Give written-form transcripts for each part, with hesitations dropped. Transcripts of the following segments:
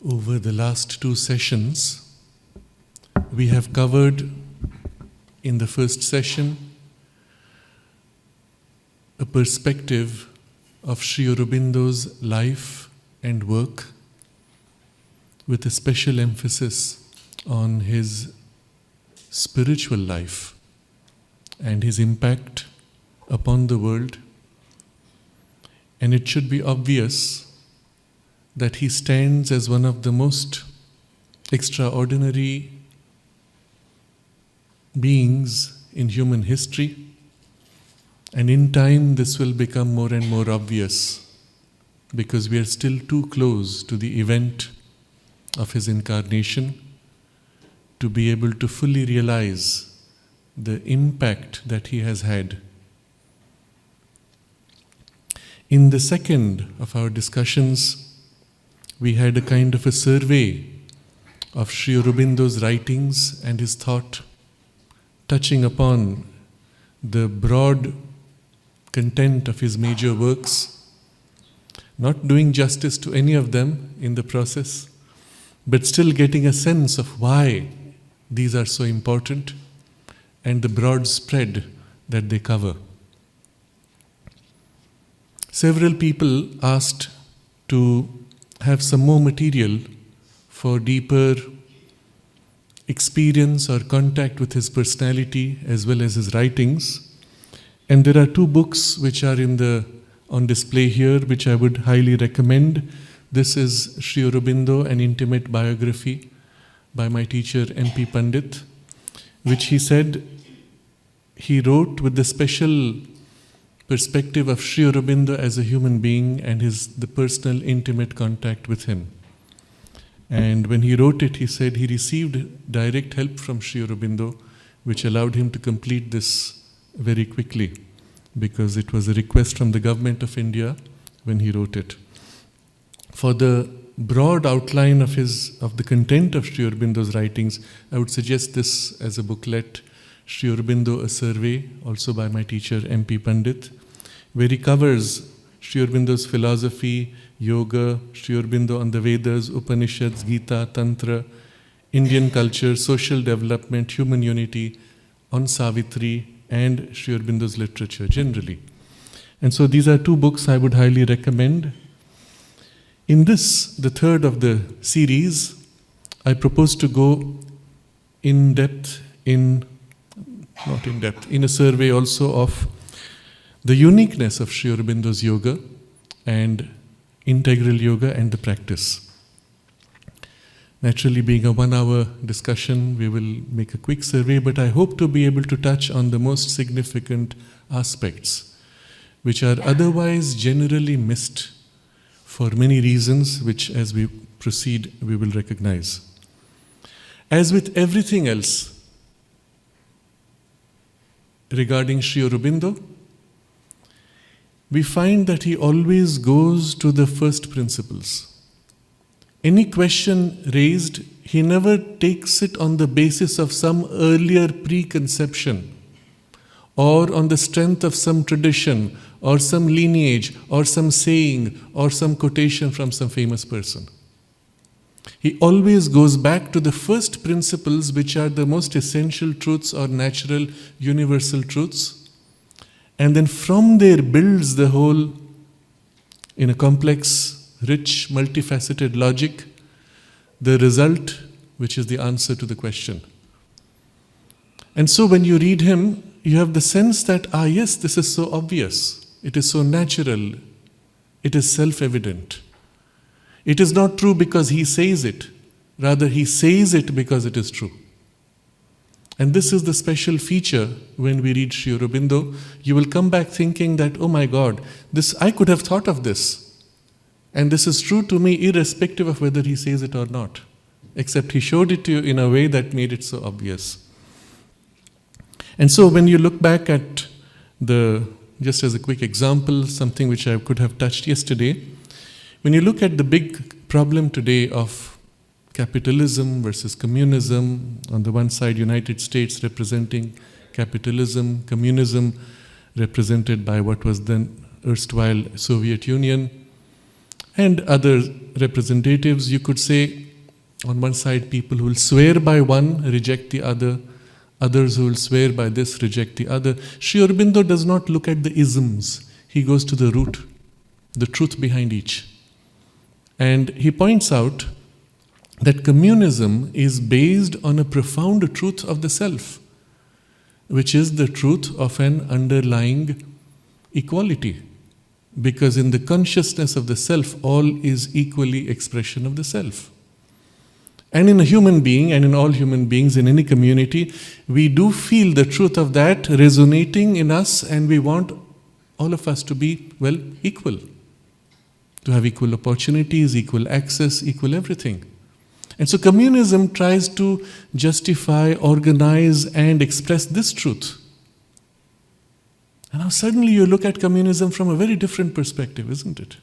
Over the last two sessions, we have covered in the first session a perspective of Sri Aurobindo's life and work with a special emphasis on his spiritual life and his impact upon the world. And it should be obvious that he stands as one of the most extraordinary beings in human history, and in time this will become more and more obvious because we are still too close to the event of his incarnation to be able to fully realize the impact that he has had. In the second of our discussions, we had a kind of a survey of Sri Aurobindo's writings and his thought, touching upon the broad content of his major works, not doing justice to any of them in the process, but still getting a sense of why these are so important and the broad spread that they cover. Several people asked to have some more material for deeper experience or contact with his personality as well as his writings. And there are two books which are on display here, which I would highly recommend. This is Sri Aurobindo, an intimate biography by my teacher M.P. Pandit, which he said he wrote with the special perspective of Sri Aurobindo as a human being and the personal intimate contact with him. And when he wrote it, he said he received direct help from Sri Aurobindo, which allowed him to complete this very quickly, because it was a request from the government of India when he wrote it. For the broad outline of the content of Sri Aurobindo's writings, I would suggest this as a booklet, Sri Aurobindo, a survey, also by my teacher M.P. Pandit, where he covers Sri Aurobindo's philosophy, yoga, Sri Aurobindo on the Vedas, Upanishads, Gita, Tantra, Indian culture, social development, human unity, on Savitri, and Sri Aurobindo's literature generally. And so these are two books I would highly recommend. In this, the third of the series, I propose to go in a survey also of the uniqueness of Sri Aurobindo's yoga and integral yoga and the practice. Naturally, being a 1-hour discussion, we will make a quick survey, but I hope to be able to touch on the most significant aspects, which are otherwise generally missed for many reasons, which as we proceed, we will recognize. As with everything else regarding Sri Aurobindo, we find that he always goes to the first principles. Any question raised, he never takes it on the basis of some earlier preconception or on the strength of some tradition or some lineage or some saying or some quotation from some famous person. He always goes back to the first principles, which are the most essential truths or natural universal truths, and then from there builds the whole in a complex, rich, multifaceted logic, the result, which is the answer to the question. And so when you read him, you have the sense that, yes, this is so obvious, it is so natural, it is self-evident. It is not true because he says it, rather he says it because it is true. And this is the special feature when we read Sri Aurobindo. You will come back thinking that, oh my God, I could have thought of this. And this is true to me irrespective of whether he says it or not. Except he showed it to you in a way that made it so obvious. And so when you look back at just as a quick example, something which I could have touched yesterday, when you look at the big problem today of capitalism versus communism, on the one side United States representing capitalism, communism represented by what was then erstwhile Soviet Union, and other representatives, you could say, on one side, people who will swear by one, reject the other, others who will swear by this, reject the other. Sri Aurobindo does not look at the isms. He goes to the root, the truth behind each. And he points out that communism is based on a profound truth of the self, which is the truth of an underlying equality. Because in the consciousness of the self, all is equally expression of the self. And in a human being, and in all human beings, in any community, we do feel the truth of that resonating in us, and we want all of us to be, well, equal. To have equal opportunities, equal access, equal everything. And so communism tries to justify, organize, and express this truth. And now suddenly you look at communism from a very different perspective, isn't it?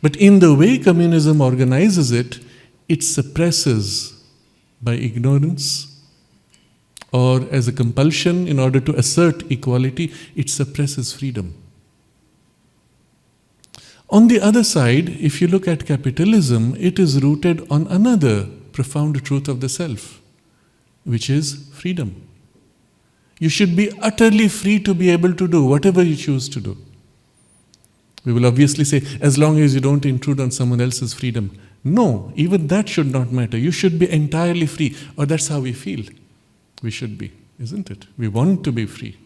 But in the way communism organizes it, it suppresses by ignorance or as a compulsion in order to assert equality, it suppresses freedom. On the other side, if you look at capitalism, it is rooted on another profound truth of the self, which is freedom. You should be utterly free to be able to do whatever you choose to do. We will obviously say, as long as you don't intrude on someone else's freedom. No, even that should not matter. You should be entirely free, or that's how we feel. We should be, isn't it? We want to be free.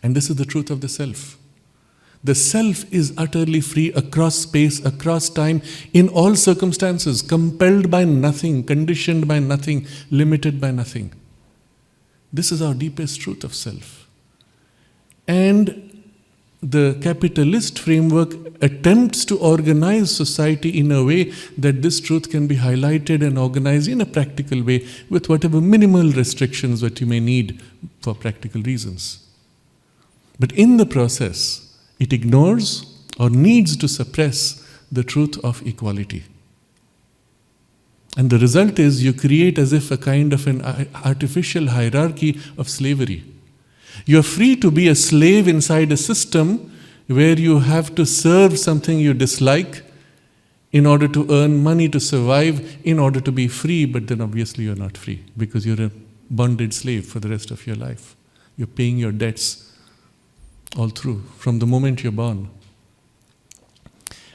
And this is the truth of the self. The self is utterly free across space, across time, in all circumstances, compelled by nothing, conditioned by nothing, limited by nothing. This is our deepest truth of self. And the capitalist framework attempts to organize society in a way that this truth can be highlighted and organized in a practical way with whatever minimal restrictions that you may need for practical reasons. But in the process, it ignores or needs to suppress the truth of equality. And the result is you create as if a kind of an artificial hierarchy of slavery. You are free to be a slave inside a system where you have to serve something you dislike in order to earn money to survive, in order to be free, but then obviously you're not free because you're a bonded slave for the rest of your life. You're paying your debts all through, from the moment you're born.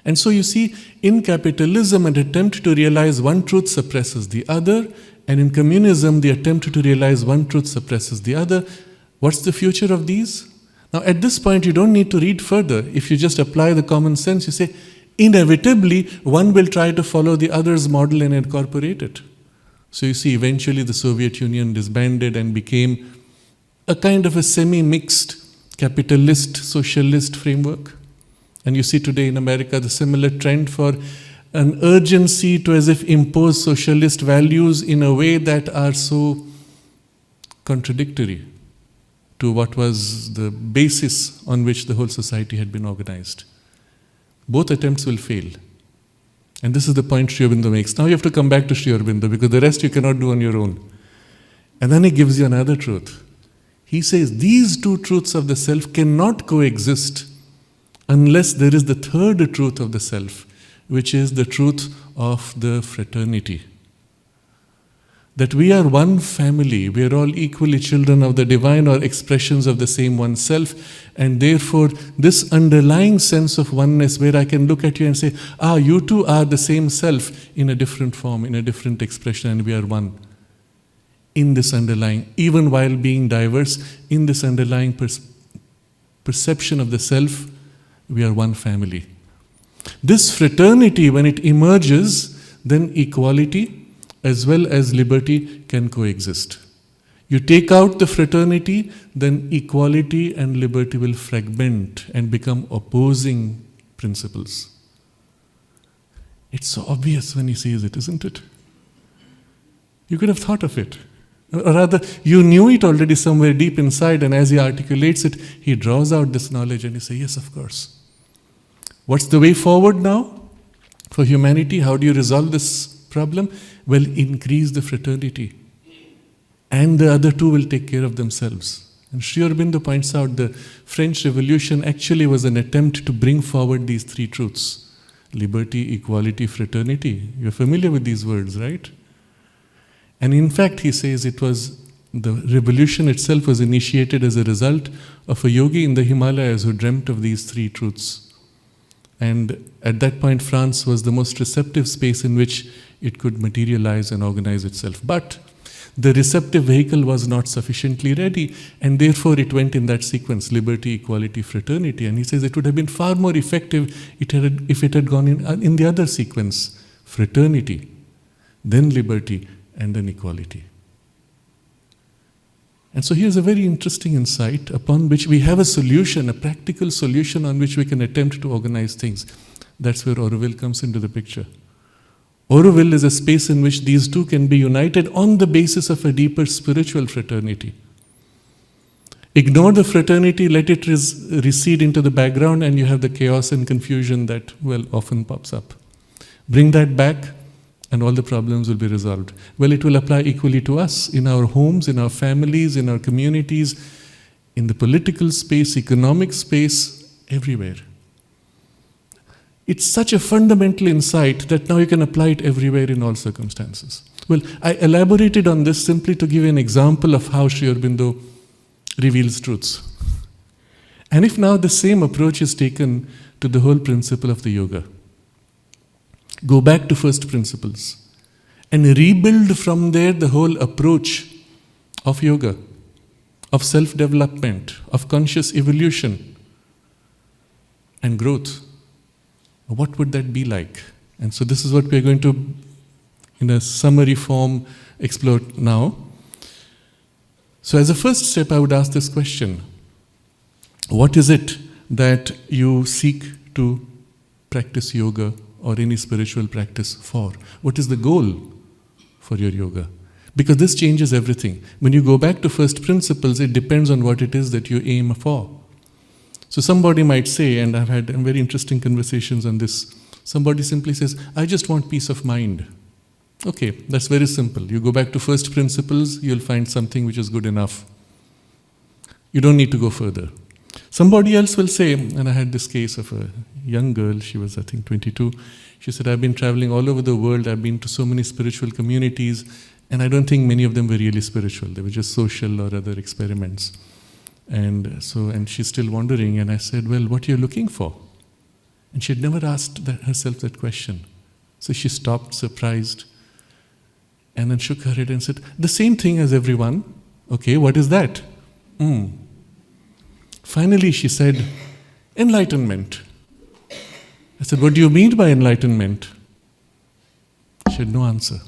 And so you see, in capitalism, an attempt to realize one truth suppresses the other, and in communism, the attempt to realize one truth suppresses the other. What's the future of these? Now, at this point, you don't need to read further. If you just apply the common sense, you say, inevitably, one will try to follow the other's model and incorporate it. So you see, eventually the Soviet Union disbanded and became a kind of a semi-mixed capitalist, socialist framework. And you see today in America the similar trend for an urgency to as if impose socialist values in a way that are so contradictory to what was the basis on which the whole society had been organized. Both attempts will fail. And this is the point Sri Aurobindo makes. Now you have to come back to Sri Aurobindo because the rest you cannot do on your own. And then he gives you another truth. He says these two truths of the self cannot coexist unless there is the third truth of the self, which is the truth of the fraternity. That we are one family, we are all equally children of the divine or expressions of the same one self, and therefore this underlying sense of oneness where I can look at you and say, you too are the same self in a different form, in a different expression, and we are one. In this underlying, even while being diverse, in this underlying perception of the self, we are one family. This fraternity, when it emerges, then equality as well as liberty can coexist. You take out the fraternity, then equality and liberty will fragment and become opposing principles. It's so obvious when he says it, isn't it? You could have thought of it. Or rather, you knew it already somewhere deep inside, and as he articulates it, he draws out this knowledge and you say, yes, of course. What's the way forward now for humanity? How do you resolve this problem? Well, increase the fraternity. And the other two will take care of themselves. And Sri Aurobindo points out the French Revolution actually was an attempt to bring forward these three truths. liberty, equality, fraternity. You're familiar with these words, right? And in fact, he says it was the revolution itself was initiated as a result of a yogi in the Himalayas who dreamt of these three truths. And at that point, France was the most receptive space in which it could materialize and organize itself. But the receptive vehicle was not sufficiently ready, and therefore it went in that sequence: liberty, equality, fraternity. And he says it would have been far more effective if it had gone in the other sequence: fraternity, then liberty, and then equality. And so here's a very interesting insight upon which we have a solution, a practical solution on which we can attempt to organize things. That's where Aurobindo comes into the picture. Aurobindo is a space in which these two can be united on the basis of a deeper spiritual fraternity. Ignore the fraternity, let it recede into the background, and you have the chaos and confusion that, well, often pops up. Bring that back, and all the problems will be resolved. Well, it will apply equally to us, in our homes, in our families, in our communities, in the political space, economic space, everywhere. It's such a fundamental insight that now you can apply it everywhere in all circumstances. Well, I elaborated on this simply to give you an example of how Sri Aurobindo reveals truths. And if now the same approach is taken to the whole principle of the yoga, go back to first principles and rebuild from there the whole approach of yoga, of self-development, of conscious evolution and growth. What would that be like? And so this is what we're going to, in a summary form, explore now. So as a first step, I would ask this question: what is it that you seek to practice yoga or any spiritual practice for? What is the goal for your yoga? Because this changes everything. When you go back to first principles, it depends on what it is that you aim for. So somebody might say, and I've had very interesting conversations on this, somebody simply says, I just want peace of mind. Okay, that's very simple. You go back to first principles, you'll find something which is good enough. You don't need to go further. Somebody else will say, and I had this case of a young girl, she was I think 22, she said, I've been traveling all over the world, I've been to so many spiritual communities, and I don't think many of them were really spiritual, they were just social or other experiments. And she's still wondering, and I said, well, what are you looking for? And she had never asked herself that question. So she stopped, surprised, and then shook her head and said, the same thing as everyone. Okay, what is that? Finally, she said, enlightenment. I said, what do you mean by enlightenment? She had no answer.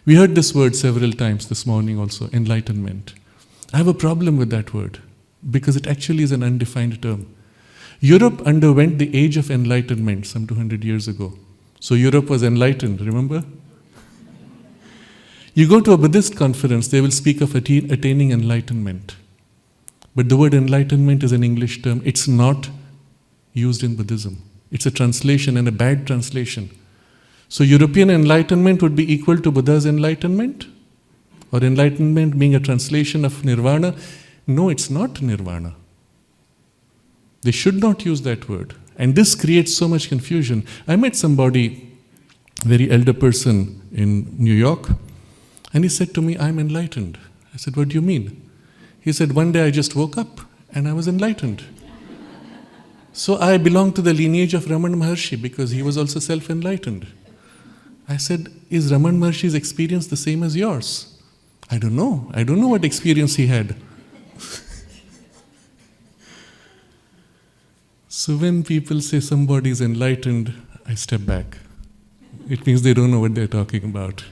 We heard this word several times this morning also, enlightenment. I have a problem with that word because it actually is an undefined term. Europe underwent the age of enlightenment some 200 years ago. So Europe was enlightened, remember? You go to a Buddhist conference, they will speak of attaining enlightenment. But the word enlightenment is an English term. It's not used in Buddhism. It's a translation, and a bad translation. So European enlightenment would be equal to Buddha's enlightenment? Or enlightenment being a translation of nirvana? No, it's not nirvana. They should not use that word. And this creates so much confusion. I met somebody, very elder person in New York, and he said to me, I'm enlightened. I said, what do you mean? He said, one day I just woke up and I was enlightened. So I belong to the lineage of Ramana Maharshi because he was also self-enlightened. I said, is Ramana Maharshi's experience the same as yours? I don't know. I don't know what experience he had. So when people say somebody is enlightened, I step back. It means they don't know what they're talking about.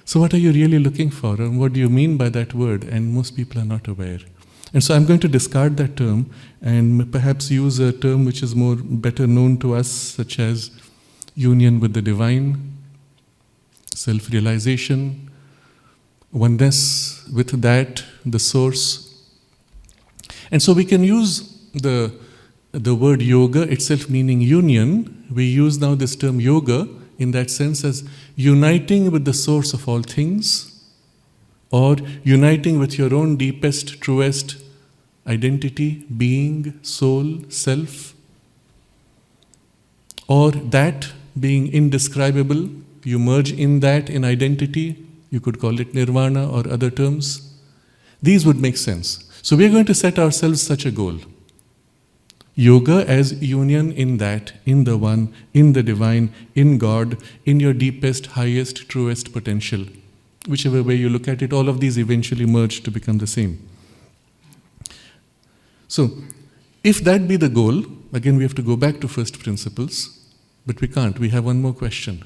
So what are you really looking for? And what do you mean by that word? And most people are not aware. And so I'm going to discard that term and perhaps use a term which is better known to us, such as union with the divine, self-realization, oneness with that, the source. And so we can use the word yoga itself meaning union. We use now this term yoga in that sense as uniting with the source of all things, or uniting with your own deepest, truest identity, being, soul, self. or that being indescribable, you merge in that in identity, you could call it nirvana or other terms. These would make sense. So we are going to set ourselves such a goal. Yoga as union in that, in the one, in the divine, in God, in your deepest, highest, truest potential. Whichever way you look at it, all of these eventually merge to become the same. So, if that be the goal, again we have to go back to first principles, but we can't. We have one more question.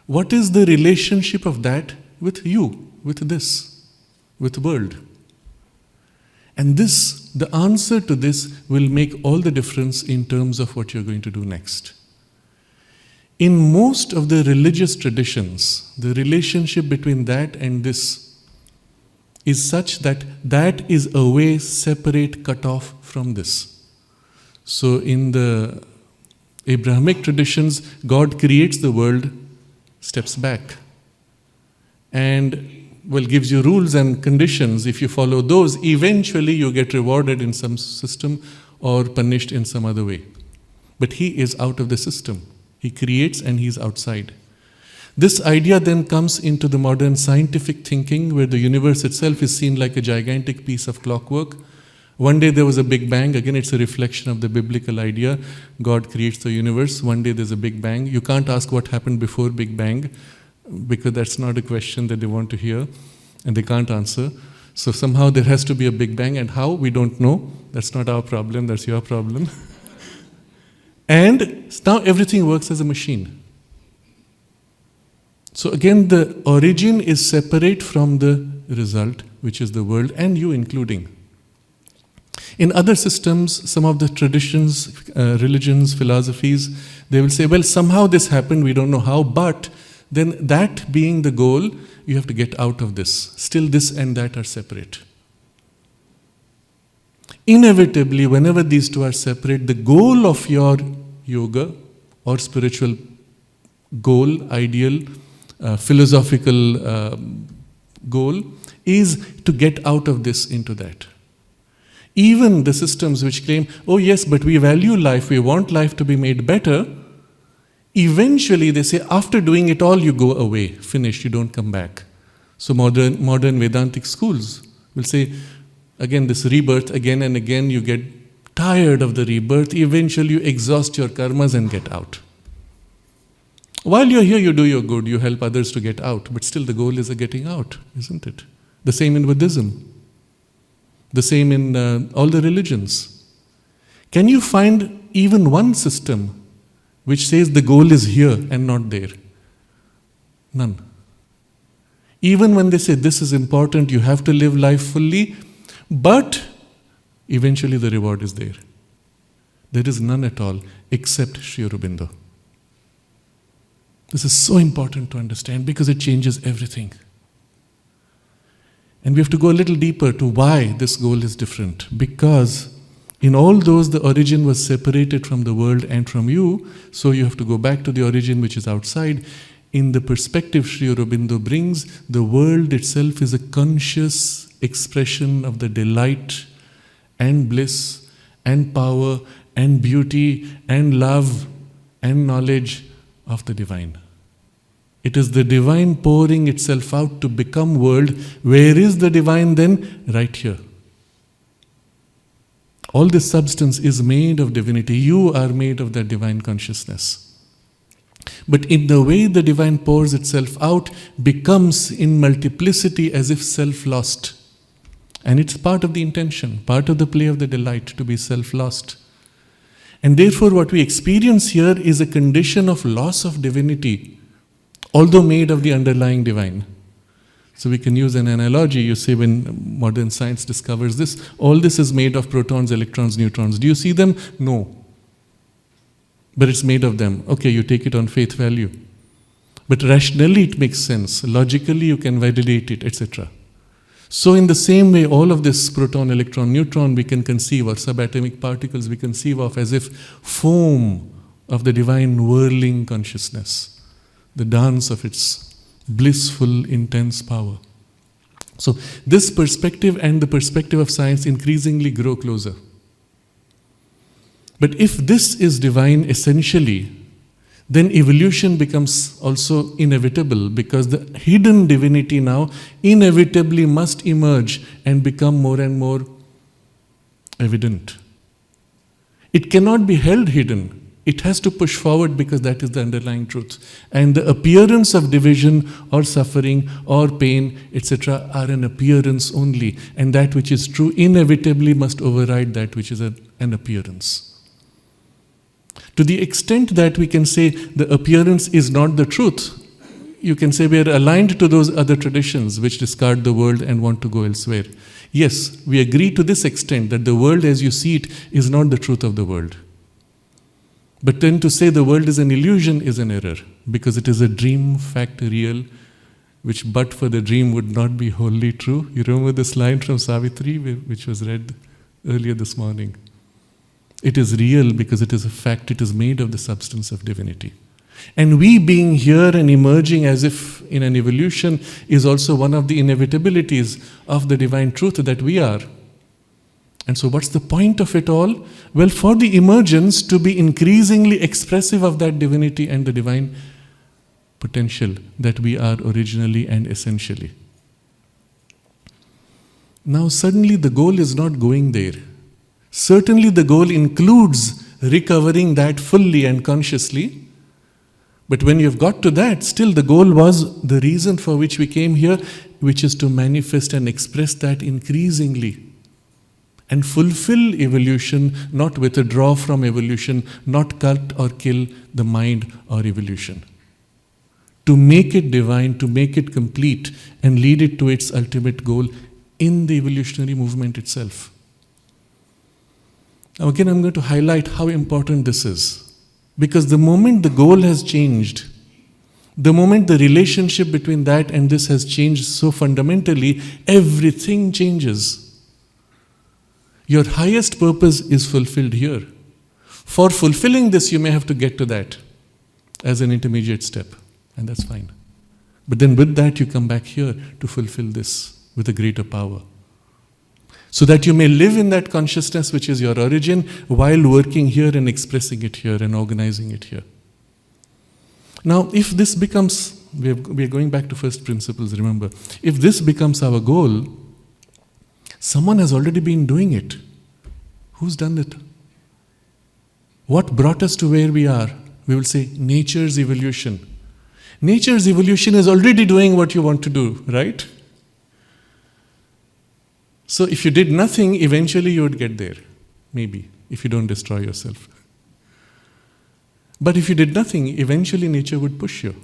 What is the relationship of that with you, with this, with the world? And this, the answer to this will make all the difference in terms of what you're going to do next. In most of the religious traditions, the relationship between that and this is such that that is a way separate, cut off from this. So in the Abrahamic traditions, God creates the world, steps back, and gives you rules and conditions. If you follow those, eventually you get rewarded in some system or punished in some other way. But he is out of the system. He creates and he's outside. This idea then comes into the modern scientific thinking, where the universe itself is seen like a gigantic piece of clockwork. One day there was a Big Bang. Again, it's a reflection of the biblical idea. God creates the universe. One day there's a Big Bang. You can't ask what happened before Big Bang, because that's not a question that they want to hear and they can't answer. So somehow there has to be a Big Bang, and how, we don't know. That's not our problem, that's your problem. And now everything works as a machine. So again, the origin is separate from the result, which is the world, and you including. In other systems, some of the traditions, religions, philosophies, they will say, well, somehow this happened, we don't know how, but then that being the goal, you have to get out of this. Still this and that are separate. Inevitably, whenever these two are separate, the goal of your yoga or spiritual goal, ideal, philosophical goal is to get out of this into that. Even the systems which claim, oh yes, but we value life, we want life to be made better, eventually they say, after doing it all, you go away, finished, you don't come back. So modern Vedantic schools will say, again, this rebirth, again and again, you get tired of the rebirth, eventually you exhaust your karmas and get out. While you're here, you do your good, you help others to get out, but still the goal is a getting out, isn't it? The same in Buddhism. The same in all the religions. Can you find even one system which says the goal is here and not there? None. Even when they say this is important, you have to live life fully, but eventually the reward is there. There is none at all except Sri Aurobindo. This is so important to understand because it changes everything. And we have to go a little deeper to why this goal is different. Because in all those, the origin was separated from the world and from you, so you have to go back to the origin which is outside. In the perspective Sri Aurobindo brings, the world itself is a conscious expression of the delight and bliss and power and beauty and love and knowledge of the divine. It is the divine pouring itself out to become world. Where is the divine then? Right here. All this substance is made of divinity. You are made of that divine consciousness. But in the way the divine pours itself out, becomes in multiplicity as if self-lost. And it's part of the intention, part of the play of the delight to be self-lost. And therefore what we experience here is a condition of loss of divinity, although made of the underlying divine. So we can use an analogy. You say when modern science discovers this, all this is made of protons, electrons, neutrons. Do you see them? No. But it's made of them. Okay, you take it on faith value. But rationally it makes sense. Logically you can validate it, etc. So in the same way, all of this proton, electron, neutron we can conceive, or subatomic particles we conceive of as if foam of the divine whirling consciousness, the dance of its blissful, intense power. So this perspective and the perspective of science increasingly grow closer. But if this is divine essentially, then evolution becomes also inevitable, because the hidden divinity now inevitably must emerge and become more and more evident. It cannot be held hidden. It has to push forward, because that is the underlying truth. And the appearance of division or suffering or pain, etc., are an appearance only. And that which is true inevitably must override that which is an appearance. To the extent that we can say the appearance is not the truth, you can say we are aligned to those other traditions which discard the world and want to go elsewhere. Yes, we agree to this extent that the world as you see it is not the truth of the world. But then to say the world is an illusion is an error, because it is a dream fact real, which but for the dream would not be wholly true. You remember this line from Savitri, which was read earlier this morning? It is real because it is a fact, it is made of the substance of divinity. And we being here and emerging as if in an evolution is also one of the inevitabilities of the divine truth that we are. And so what's the point of it all? Well, for the emergence to be increasingly expressive of that divinity and the divine potential that we are originally and essentially. Now suddenly the goal is not going there. Certainly the goal includes recovering that fully and consciously. But when you've got to that, still the goal was the reason for which we came here, which is to manifest and express that increasingly. And fulfill evolution, not withdraw from evolution, not cut or kill the mind or evolution. To make it divine, to make it complete, and lead it to its ultimate goal in the evolutionary movement itself. Now again, I'm going to highlight how important this is. Because the moment the goal has changed, the moment the relationship between that and this has changed so fundamentally, everything changes. Your highest purpose is fulfilled here. For fulfilling this, you may have to get to that as an intermediate step, and that's fine. But then with that, you come back here to fulfill this with a greater power. So that you may live in that consciousness which is your origin while working here and expressing it here and organizing it here. Now, if this becomes, we are going back to first principles, remember. If this becomes our goal, someone has already been doing it. Who's done it? What brought us to where we are? We will say nature's evolution. Nature's evolution is already doing what you want to do, right? So if you did nothing, eventually you would get there. Maybe, if you don't destroy yourself. But if you did nothing, eventually nature would push you.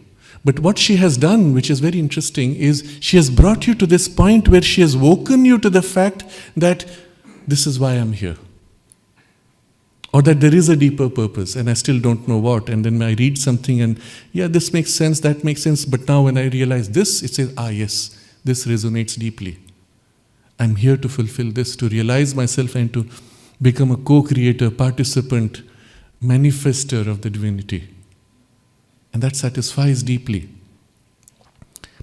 But what she has done, which is very interesting, is she has brought you to this point where she has woken you to the fact that this is why I'm here. Or that there is a deeper purpose and I still don't know what. And then I read something and, yeah, this makes sense, that makes sense. But now when I realize this, it says, yes, this resonates deeply. I'm here to fulfill this, to realize myself and to become a co-creator, participant, manifester of the divinity. And that satisfies deeply.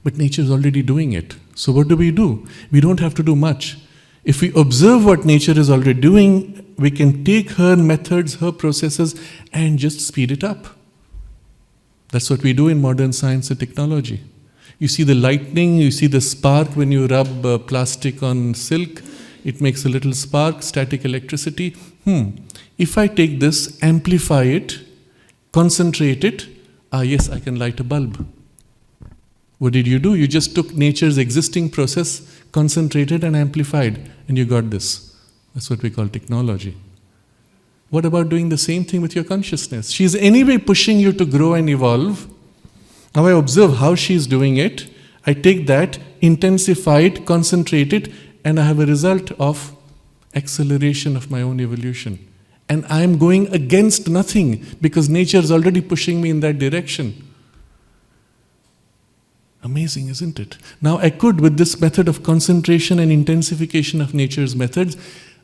But nature is already doing it. So what do? We don't have to do much. If we observe what nature is already doing, we can take her methods, her processes, and just speed it up. That's what we do in modern science and technology. You see the lightning, you see the spark when you rub plastic on silk. It makes a little spark, static electricity. If I take this, amplify it, concentrate it, yes, I can light a bulb. What did you do? You just took nature's existing process, concentrated and amplified, and you got this. That's what we call technology. What about doing the same thing with your consciousness? She's anyway pushing you to grow and evolve. Now I observe how she's doing it. I take that, intensify it, concentrate it, and I have a result of acceleration of my own evolution. And I am going against nothing because nature is already pushing me in that direction. Amazing, isn't it? Now I could, with this method of concentration and intensification of nature's methods,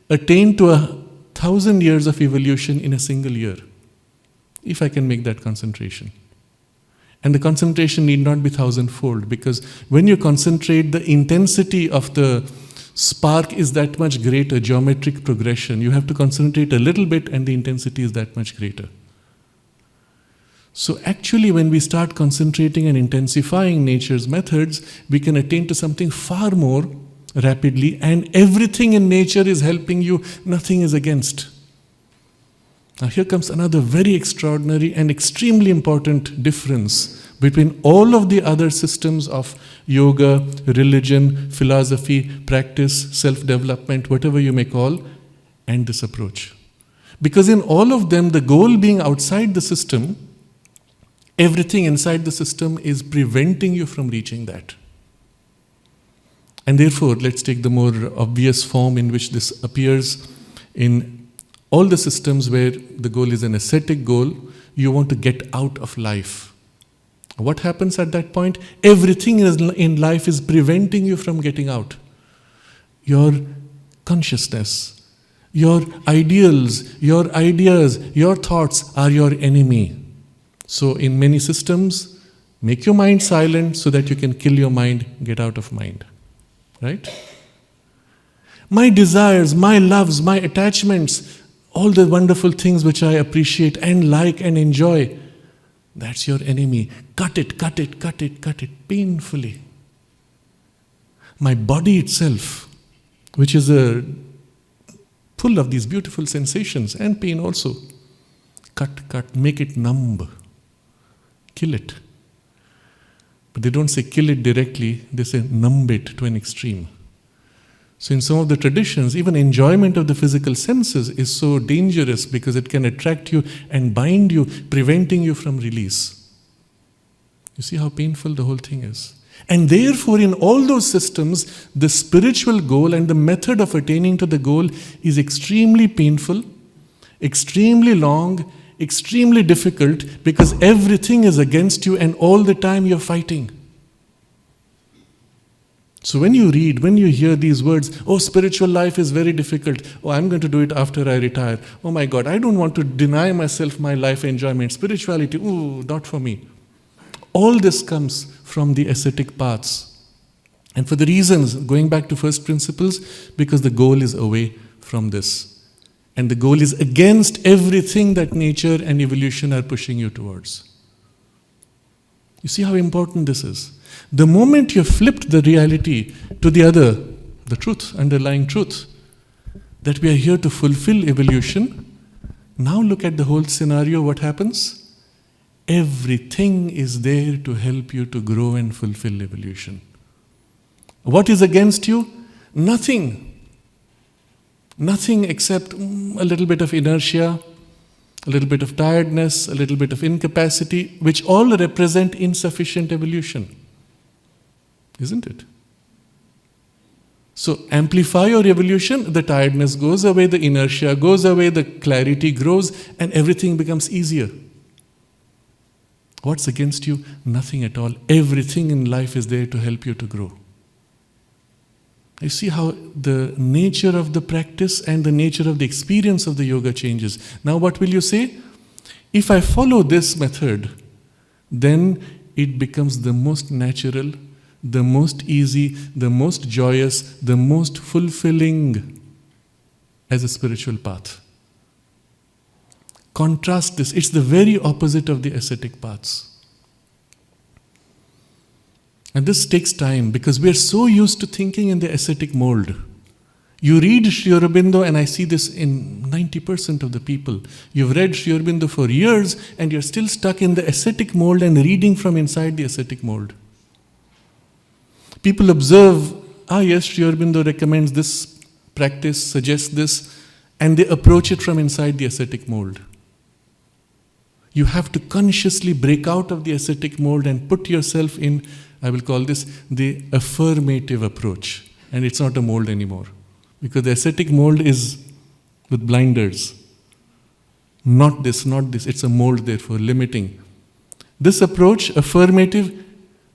attain to 1,000 years of evolution in a single year, if I can make that concentration. And the concentration need not be 1,000-fold, because when you concentrate, the intensity of the spark is that much greater, geometric progression. You have to concentrate a little bit and the intensity is that much greater. So actually, when we start concentrating and intensifying nature's methods, we can attain to something far more rapidly, and everything in nature is helping you, nothing is against. Now here comes another very extraordinary and extremely important difference between all of the other systems of yoga, religion, philosophy, practice, self-development, whatever you may call, and this approach. Because in all of them, the goal being outside the system, everything inside the system is preventing you from reaching that. And therefore, let's take the more obvious form in which this appears in all the systems where the goal is an ascetic goal. You want to get out of life. What happens at that point? Everything in life is preventing you from getting out. Your consciousness, your ideals, your ideas, your thoughts are your enemy. So in many systems, make your mind silent so that you can kill your mind, get out of mind. Right? My desires, my loves, my attachments, all the wonderful things which I appreciate and like and enjoy, that's your enemy. Cut it, cut it, cut it, cut it, painfully. My body itself, which is full of these beautiful sensations and pain also, cut, make it numb. Kill it. But they don't say kill it directly, they say numb it to an extreme. So in some of the traditions, even enjoyment of the physical senses is so dangerous because it can attract you and bind you, preventing you from release. You see how painful the whole thing is. And therefore, in all those systems, the spiritual goal and the method of attaining to the goal is extremely painful, extremely long, extremely difficult, because everything is against you and all the time you're fighting. So when you read, when you hear these words, oh, spiritual life is very difficult. Oh, I'm going to do it after I retire. Oh my God, I don't want to deny myself my life enjoyment. Spirituality, ooh, not for me. All this comes from the ascetic paths. And for the reasons, going back to first principles, because the goal is away from this. And the goal is against everything that nature and evolution are pushing you towards. You see how important this is? The moment you flipped the reality to the other, the truth, underlying truth, that we are here to fulfill evolution, now look at the whole scenario, what happens? Everything is there to help you to grow and fulfill evolution. What is against you? Nothing. Nothing except a little bit of inertia, a little bit of tiredness, a little bit of incapacity, which all represent insufficient evolution. Isn't it? So amplify your evolution, the tiredness goes away, the inertia goes away, the clarity grows, and everything becomes easier. What's against you? Nothing at all. Everything in life is there to help you to grow. You see how the nature of the practice and the nature of the experience of the yoga changes. Now what will you say? If I follow this method, then it becomes the most natural, the most easy, the most joyous, the most fulfilling as a spiritual path. Contrast this. It's the very opposite of the ascetic paths. And this takes time because we are so used to thinking in the ascetic mold. You read Sri Aurobindo, and I see this in 90% of the people. You've read Sri Aurobindo for years and you're still stuck in the ascetic mold and reading from inside the ascetic mold. People observe, yes, Sri Aurobindo recommends this practice, suggests this, and they approach it from inside the ascetic mold. You have to consciously break out of the ascetic mold and put yourself in, I will call this the affirmative approach. And it's not a mold anymore. Because the ascetic mold is with blinders. Not this, not this. It's a mold, therefore, limiting. This approach, affirmative,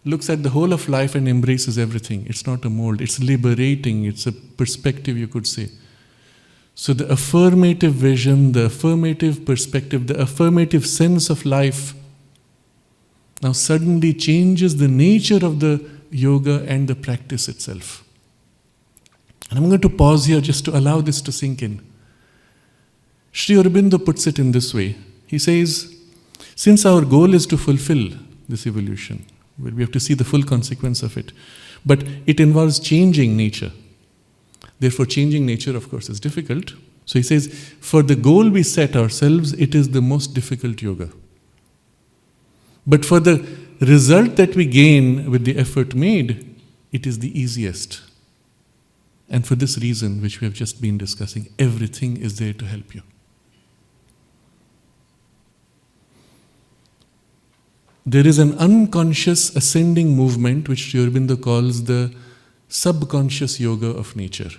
looks at the whole of life and embraces everything. It's not a mold. It's liberating. It's a perspective, you could say. So the affirmative vision, the affirmative perspective, the affirmative sense of life now suddenly changes the nature of the yoga and the practice itself. And I'm going to pause here just to allow this to sink in. Sri Aurobindo puts it in this way. He says, Since our goal is to fulfill this evolution, we have to see the full consequence of it. But it involves changing nature. Therefore, changing nature, of course, is difficult. So he says, for the goal we set ourselves, it is the most difficult yoga. But for the result that we gain with the effort made, it is the easiest. And for this reason, which we have just been discussing, everything is there to help you. There is an unconscious ascending movement which Sri Aurobindo calls the subconscious yoga of nature.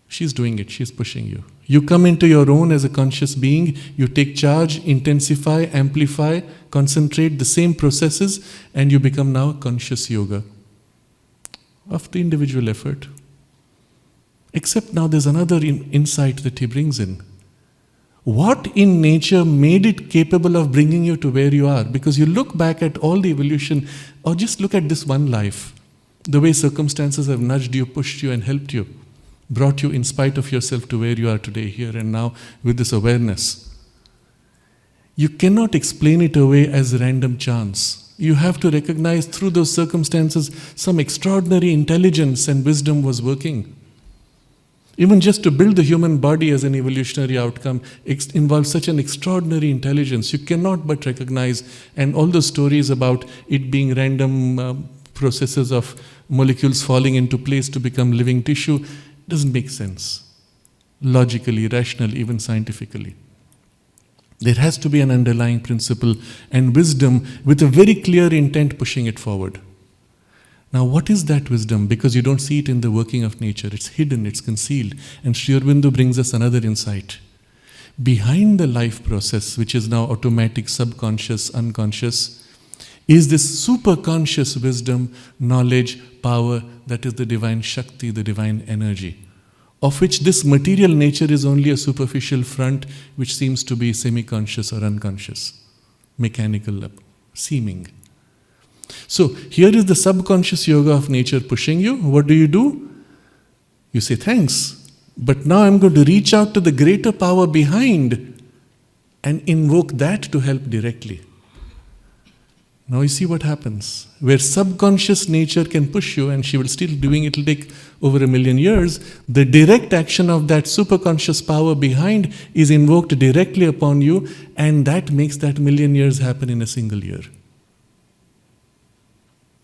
She's doing it, she's pushing you. You come into your own as a conscious being, you take charge, intensify, amplify, concentrate the same processes, and you become now conscious yoga of the individual effort. Except now there's another insight that he brings in. What in nature made it capable of bringing you to where you are? Because you look back at all the evolution, or just look at this one life. The way circumstances have nudged you, pushed you and helped you. Brought you in spite of yourself to where you are today, here and now, with this awareness. You cannot explain it away as random chance. You have to recognize through those circumstances some extraordinary intelligence and wisdom was working. Even just to build the human body as an evolutionary outcome involves such an extraordinary intelligence. You cannot but recognize, and all the stories about it being random processes of molecules falling into place to become living tissue doesn't make sense. Logically, rationally, even scientifically. There has to be an underlying principle and wisdom with a very clear intent pushing it forward. Now, what is that wisdom? Because you don't see it in the working of nature. It's hidden, it's concealed. And Sri Aurobindo brings us another insight. Behind the life process, which is now automatic, subconscious, unconscious, is this superconscious wisdom, knowledge, power, that is the divine Shakti, the divine energy, of which this material nature is only a superficial front which seems to be semi-conscious or unconscious, mechanical, seeming. So here is the subconscious yoga of nature pushing you. What do? You say thanks, but now I'm going to reach out to the greater power behind and invoke that to help directly. Now you see what happens. Where subconscious nature can push you, and she will still doing it, will take over 1 million years, the direct action of that superconscious power behind is invoked directly upon you, and that makes that 1 million years happen in a single year.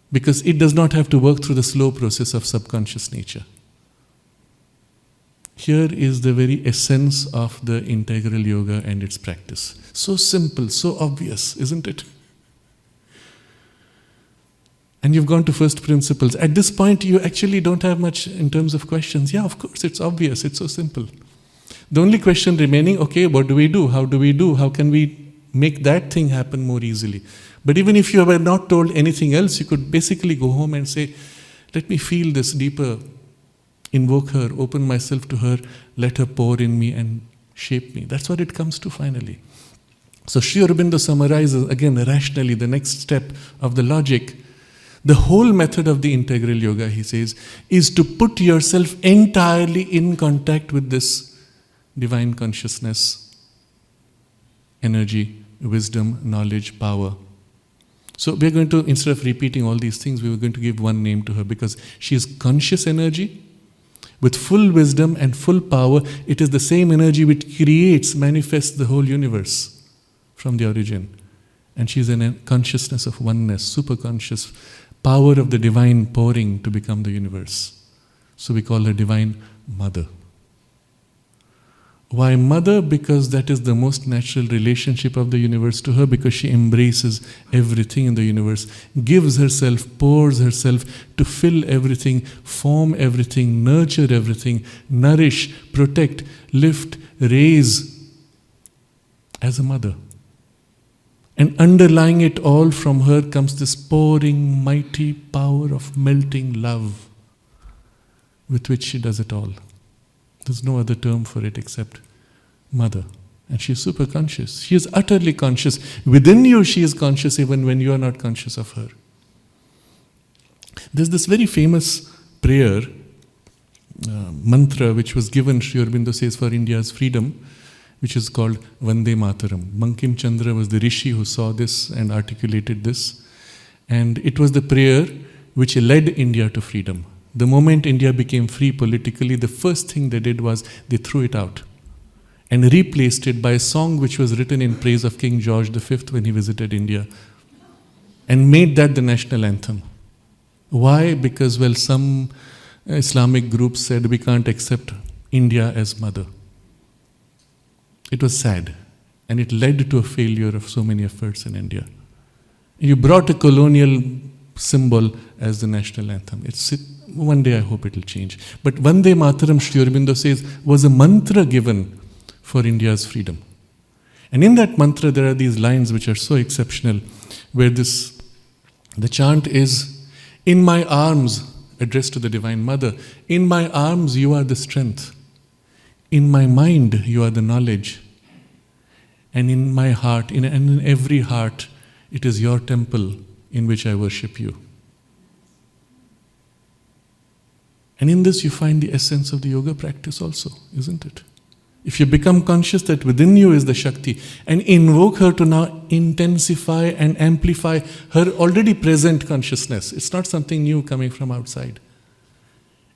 Because it does not have to work through the slow process of subconscious nature. Here is the very essence of the integral yoga and its practice. So simple, so obvious, isn't it? And you've gone to first principles. At this point, you actually don't have much in terms of questions. Yeah, of course, it's obvious, it's so simple. The only question remaining, okay, what do we do? How do we do? How can we make that thing happen more easily? But even if you were not told anything else, you could basically go home and say, let me feel this deeper, invoke her, open myself to her, let her pour in me and shape me. That's what it comes to finally. So Sri Aurobindo summarizes, again, rationally, the next step of the logic. The whole method of the integral yoga, he says, is to put yourself entirely in contact with this divine consciousness, energy, wisdom, knowledge, power. So we're going to, instead of repeating all these things, we were going to give one name to her because she is conscious energy with full wisdom and full power. It is the same energy which creates, manifests the whole universe from the origin. And she's in a consciousness of oneness, superconscious power of the divine pouring to become the universe. So we call her Divine Mother. Why Mother? Because that is the most natural relationship of the universe to her, because she embraces everything in the universe, gives herself, pours herself to fill everything, form everything, nurture everything, nourish, protect, lift, raise as a mother. And underlying it all from her comes this pouring, mighty power of melting love with which she does it all. There's no other term for it except Mother. And she is super conscious. She is utterly conscious. Within you, she is conscious even when you are not conscious of her. There's this very famous prayer, mantra, which was given, Sri Aurobindo says, for India's freedom. which is called Vande Mataram. Bankim Chandra was the rishi who saw this and articulated this. And it was the prayer which led India to freedom. The moment India became free politically, the first thing they did was they threw it out and replaced it by a song which was written in praise of King George V when he visited India, and made that the national anthem. Why? Because, well, some Islamic groups said we can't accept India as mother. It was sad, and it led to a failure of so many efforts in India. You brought a colonial symbol as the national anthem. One day I hope it will change. But Vande Mataram, Sri Aurobindo says, was a mantra given for India's freedom. And in that mantra there are these lines which are so exceptional, where the chant is, in my arms, addressed to the Divine Mother, in my arms you are the strength, in my mind you are the knowledge, and in my heart, and in every heart, it is your temple in which I worship you. And in this you find the essence of the yoga practice also, isn't it? If you become conscious that within you is the Shakti and invoke her to now intensify and amplify her already present consciousness, it's not something new coming from outside.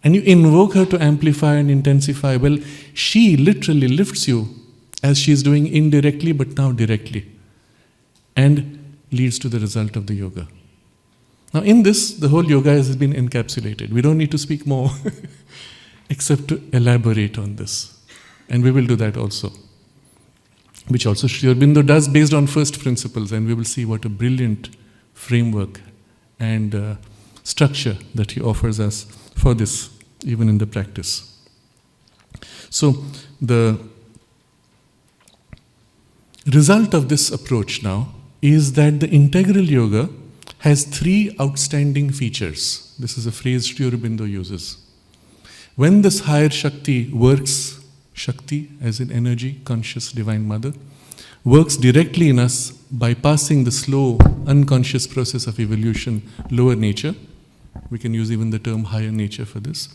And you invoke her to amplify and intensify, well, she literally lifts you as she is doing indirectly but now directly, and leads to the result of the yoga. Now in this, the whole yoga has been encapsulated. We don't need to speak more except to elaborate on this. And we will do that also, which also Sri Aurobindo does based on first principles, and we will see what a brilliant framework and structure that he offers us for this, even in the practice. So the result of this approach now is that the integral yoga has three outstanding features. This is a phrase Sri Aurobindo uses. When this higher Shakti works, Shakti as in energy, conscious Divine Mother, works directly in us, bypassing the slow, unconscious process of evolution, lower nature. We can use even the term higher nature for this.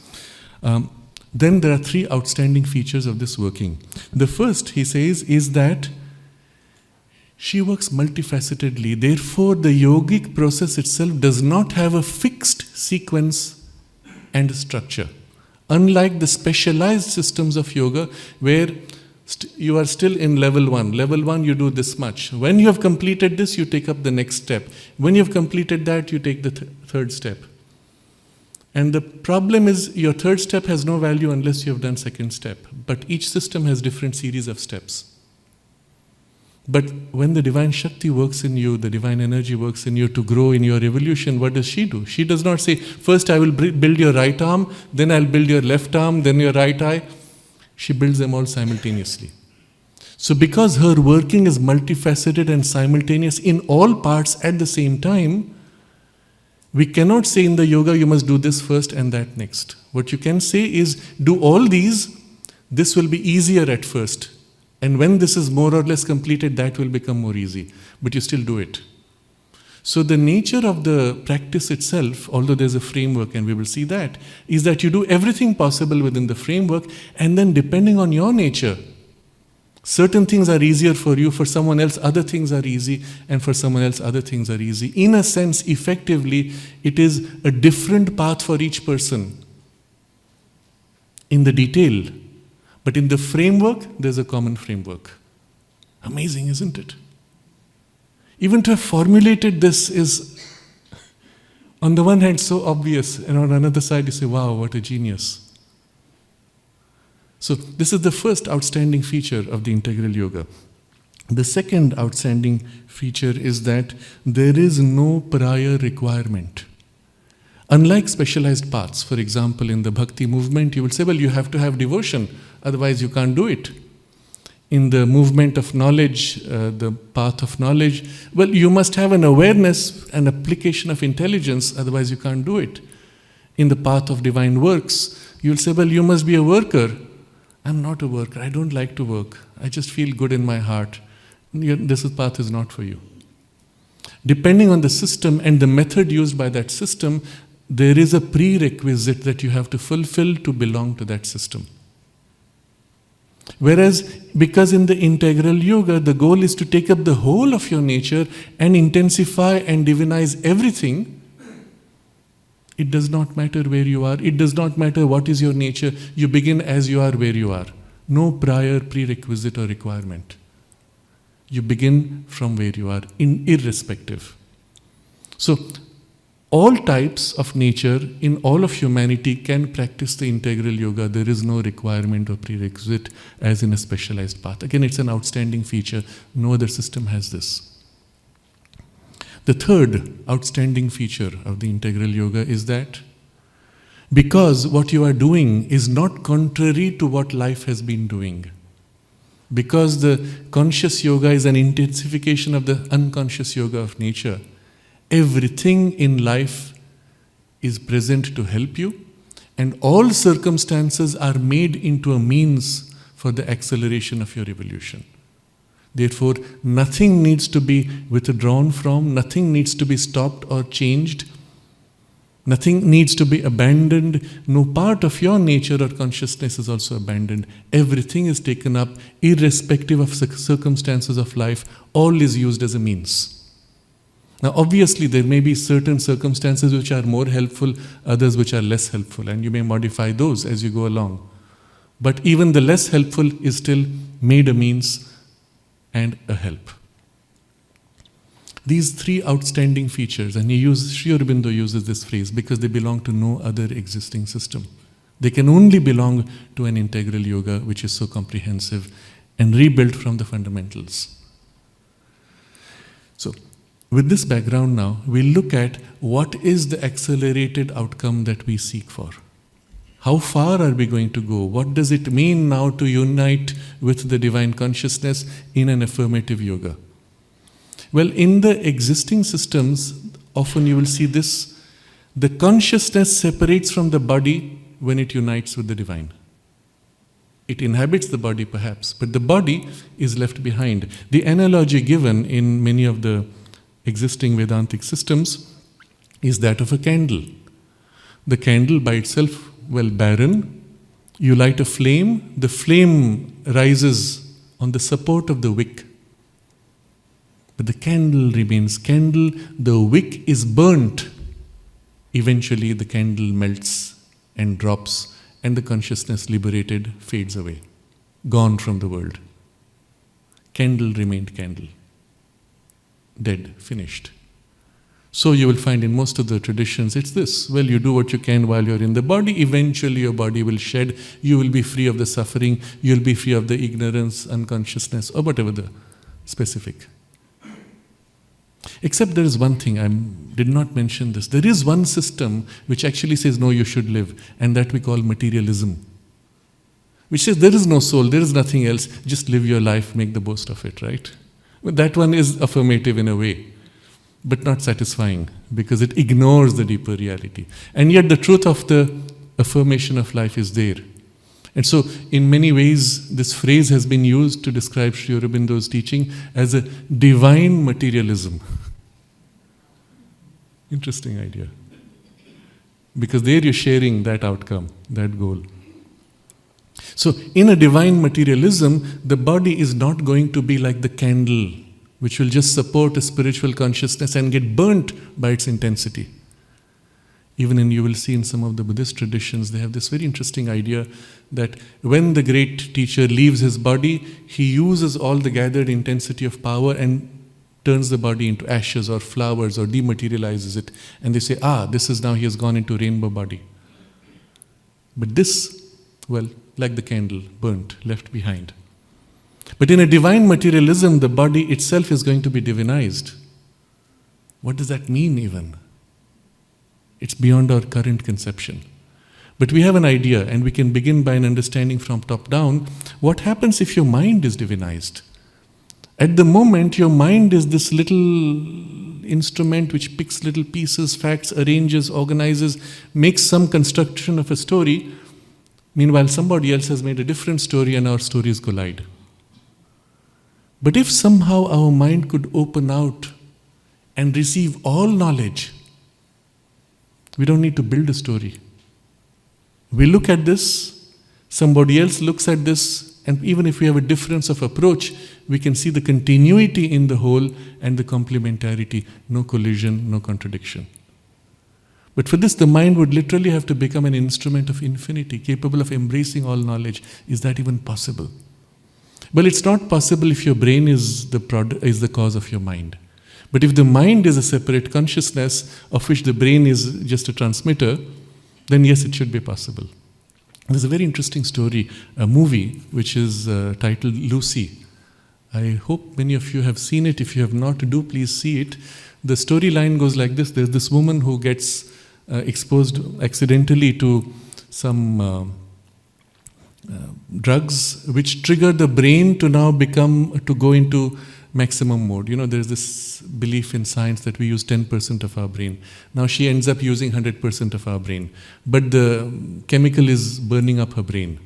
Then there are three outstanding features of this working. The first, he says, is that she works multifacetedly. Therefore, the yogic process itself does not have a fixed sequence and structure. Unlike the specialized systems of yoga, where you are still in level 1. Level 1, you do this much. When you have completed this, you take up the next step. When you have completed that, you take the third step. And the problem is, your third step has no value unless you have done second step. But each system has different series of steps. But when the Divine Shakti works in you, the Divine Energy works in you to grow in your evolution, what does she do? She does not say, first I will build your right arm, then I'll build your left arm, then your right eye. She builds them all simultaneously. So because her working is multifaceted and simultaneous in all parts at the same time, we cannot say in the yoga you must do this first and that next. What you can say is, do all these, this will be easier at first. And when this is more or less completed, that will become more easy. But you still do it. So the nature of the practice itself, although there's a framework and we will see that, is that you do everything possible within the framework, and then depending on your nature, certain things are easier for you, for someone else other things are easy, and for someone else other things are easy. In a sense, effectively, it is a different path for each person in the detail. But in the framework, there's a common framework. Amazing, isn't it? Even to have formulated this is, on the one hand, so obvious, and on another side, you say, wow, what a genius. So this is the first outstanding feature of the integral yoga. The second outstanding feature is that there is no prior requirement. Unlike specialized paths, for example, in the bhakti movement, you will say, well, you have to have devotion, otherwise you can't do it. In the movement of knowledge, the path of knowledge, well, you must have an awareness and application of intelligence, otherwise you can't do it. In the path of divine works, you'll say, well, you must be a worker. I'm not a worker, I don't like to work. I just feel good in my heart. This path is not for you. Depending on the system and the method used by that system, there is a prerequisite that you have to fulfill to belong to that system. Whereas, because in the integral yoga, the goal is to take up the whole of your nature and intensify and divinize everything, it does not matter where you are. It does not matter what is your nature. You begin as you are where you are. No prior prerequisite or requirement. You begin from where you are, irrespective. So, all types of nature in all of humanity can practice the integral yoga. There is no requirement or prerequisite as in a specialized path. Again, it's an outstanding feature. No other system has this. The third outstanding feature of the integral yoga is that because what you are doing is not contrary to what life has been doing, because the conscious yoga is an intensification of the unconscious yoga of nature, everything in life is present to help you, and all circumstances are made into a means for the acceleration of your evolution. Therefore, nothing needs to be withdrawn from, nothing needs to be stopped or changed, nothing needs to be abandoned, no part of your nature or consciousness is also abandoned. Everything is taken up, irrespective of circumstances of life, all is used as a means. Now, obviously, there may be certain circumstances which are more helpful, others which are less helpful, and you may modify those as you go along. But even the less helpful is still made a means and a help. These three outstanding features, and Sri Aurobindo uses this phrase because they belong to no other existing system. They can only belong to an integral yoga which is so comprehensive and rebuilt from the fundamentals. So, with this background now, we'll look at what is the accelerated outcome that we seek for. How far are we going to go? What does it mean now to unite with the divine consciousness in an affirmative yoga? Well, in the existing systems, often you will see this. The consciousness separates from the body when it unites with the divine. It inhabits the body perhaps, but the body is left behind. The analogy given in many of the existing Vedantic systems is that of a candle. The candle by itself, well, barren. You light a flame, the flame rises on the support of the wick. But the candle remains candle, the wick is burnt. Eventually the candle melts and drops, and the consciousness liberated fades away, gone from the world. Candle remained candle. Dead, finished. So you will find in most of the traditions it's this. Well, you do what you can while you're in the body. Eventually your body will shed. You will be free of the suffering. You'll be free of the ignorance, unconsciousness, or whatever the specific. Except there is one thing, I did not mention this. There is one system which actually says, no, you should live. And that we call materialism. Which says there is no soul, there is nothing else. Just live your life, make the most of it, right? But that one is affirmative in a way, but not satisfying because it ignores the deeper reality. And yet the truth of the affirmation of life is there. And so in many ways this phrase has been used to describe Sri Aurobindo's teaching as a divine materialism. Interesting idea. Because there you're sharing that outcome, that goal. So in a divine materialism, the body is not going to be like the candle, which will just support a spiritual consciousness and get burnt by its intensity. Even you will see in some of the Buddhist traditions, they have this very interesting idea that when the great teacher leaves his body, he uses all the gathered intensity of power and turns the body into ashes or flowers or dematerializes it. And they say, this is now he has gone into rainbow body. But this, well, like the candle, burnt, left behind. But in a divine materialism, the body itself is going to be divinized. What does that mean even? It's beyond our current conception. But we have an idea, and we can begin by an understanding from top down. What happens if your mind is divinized? At the moment, your mind is this little instrument which picks little pieces, facts, arranges, organizes, makes some construction of a story. Meanwhile, somebody else has made a different story and our stories collide. But if somehow our mind could open out and receive all knowledge, we don't need to build a story. We look at this, somebody else looks at this, And even if we have a difference of approach, we can see the continuity in the whole and the complementarity, no collision, no contradiction. But for this, the mind would literally have to become an instrument of infinity, capable of embracing all knowledge. Is that even possible? Well, it's not possible if your brain is the cause of your mind. But if the mind is a separate consciousness, of which the brain is just a transmitter, then yes, it should be possible. There's a very interesting story, a movie, which is titled Lucy. I hope many of you have seen it. If you have not, do please see it. The storyline goes like this. There's this woman who gets exposed accidentally to some drugs which trigger the brain to now go into maximum mode. There's this belief in science that we use 10% of our brain. Now she ends up using 100% of our brain. But the chemical is burning up her brain.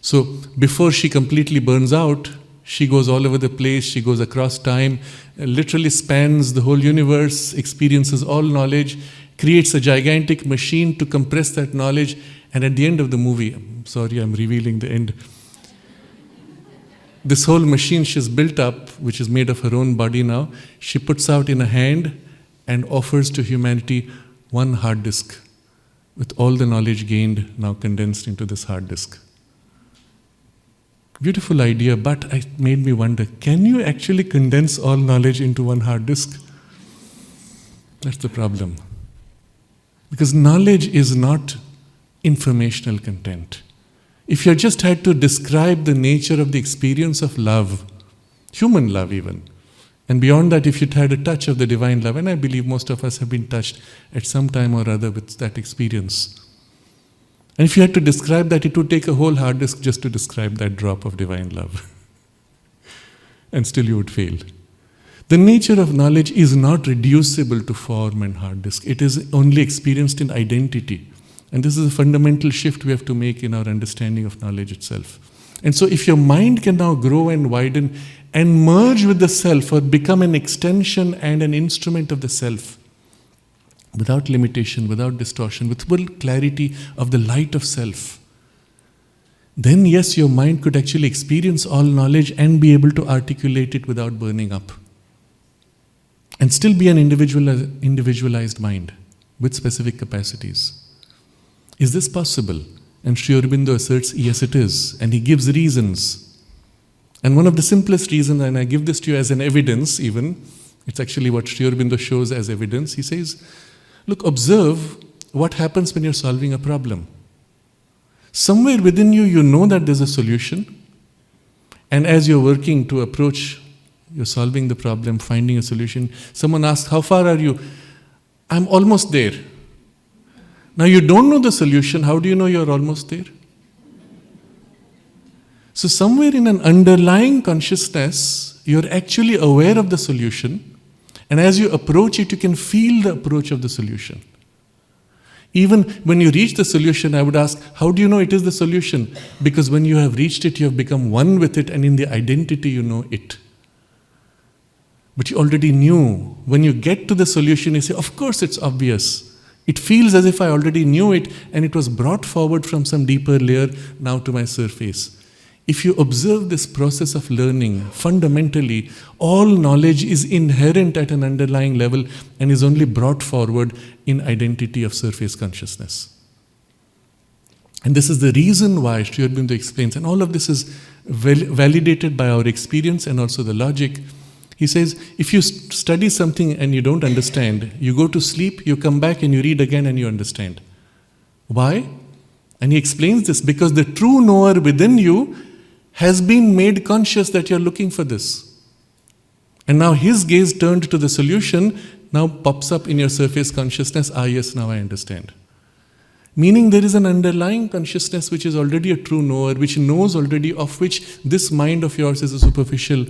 So before she completely burns out, she goes all over the place, she goes across time, literally spans the whole universe, experiences all knowledge, creates a gigantic machine to compress that knowledge, and at the end of the movie, I'm sorry, I'm revealing the end, this whole machine she's built up, which is made of her own body now, she puts out in a hand and offers to humanity one hard disk with all the knowledge gained now condensed into this hard disk. Beautiful idea, but it made me wonder, can you actually condense all knowledge into one hard disk? That's the problem. Because knowledge is not informational content. If you just had to describe the nature of the experience of love, human love even, and beyond that, if you had a touch of the divine love, and I believe most of us have been touched at some time or other with that experience, and if you had to describe that, it would take a whole hard disk just to describe that drop of divine love. And still you would fail. The nature of knowledge is not reducible to form and hard disk. It is only experienced in identity. And this is a fundamental shift we have to make in our understanding of knowledge itself. And so if your mind can now grow and widen and merge with the self, or become an extension and an instrument of the self, without limitation, without distortion, with full clarity of the light of self, then yes, your mind could actually experience all knowledge and be able to articulate it without burning up. And still be an individualized mind with specific capacities. Is this possible? And Sri Aurobindo asserts, yes, it is. And he gives reasons. And one of the simplest reasons, and I give this to you as an evidence even, it's actually what Sri Aurobindo shows as evidence. He says, look, observe what happens when you're solving a problem. Somewhere within you, you know that there's a solution. And as you're working to approach, you're solving the problem, finding a solution, someone asks, how far are you? I'm almost there. Now you don't know the solution, how do you know you're almost there? So somewhere in an underlying consciousness, you're actually aware of the solution, and as you approach it, you can feel the approach of the solution. Even when you reach the solution, I would ask, how do you know it is the solution? Because when you have reached it, you have become one with it, and in the identity you know it. But you already knew. When you get to the solution, you say, of course it's obvious. It feels as if I already knew it, and it was brought forward from some deeper layer now to my surface. If you observe this process of learning, fundamentally, all knowledge is inherent at an underlying level and is only brought forward in identity of surface consciousness. And this is the reason why Sri Aurobindo explains, and all of this is validated by our experience and also the logic. He says, if you study something and you don't understand, you go to sleep, you come back and you read again and you understand. Why? And he explains this, because the true knower within you has been made conscious that you're looking for this. And now his gaze turned to the solution now pops up in your surface consciousness, yes, now I understand. Meaning there is an underlying consciousness which is already a true knower, which knows already, of which this mind of yours is a superficial,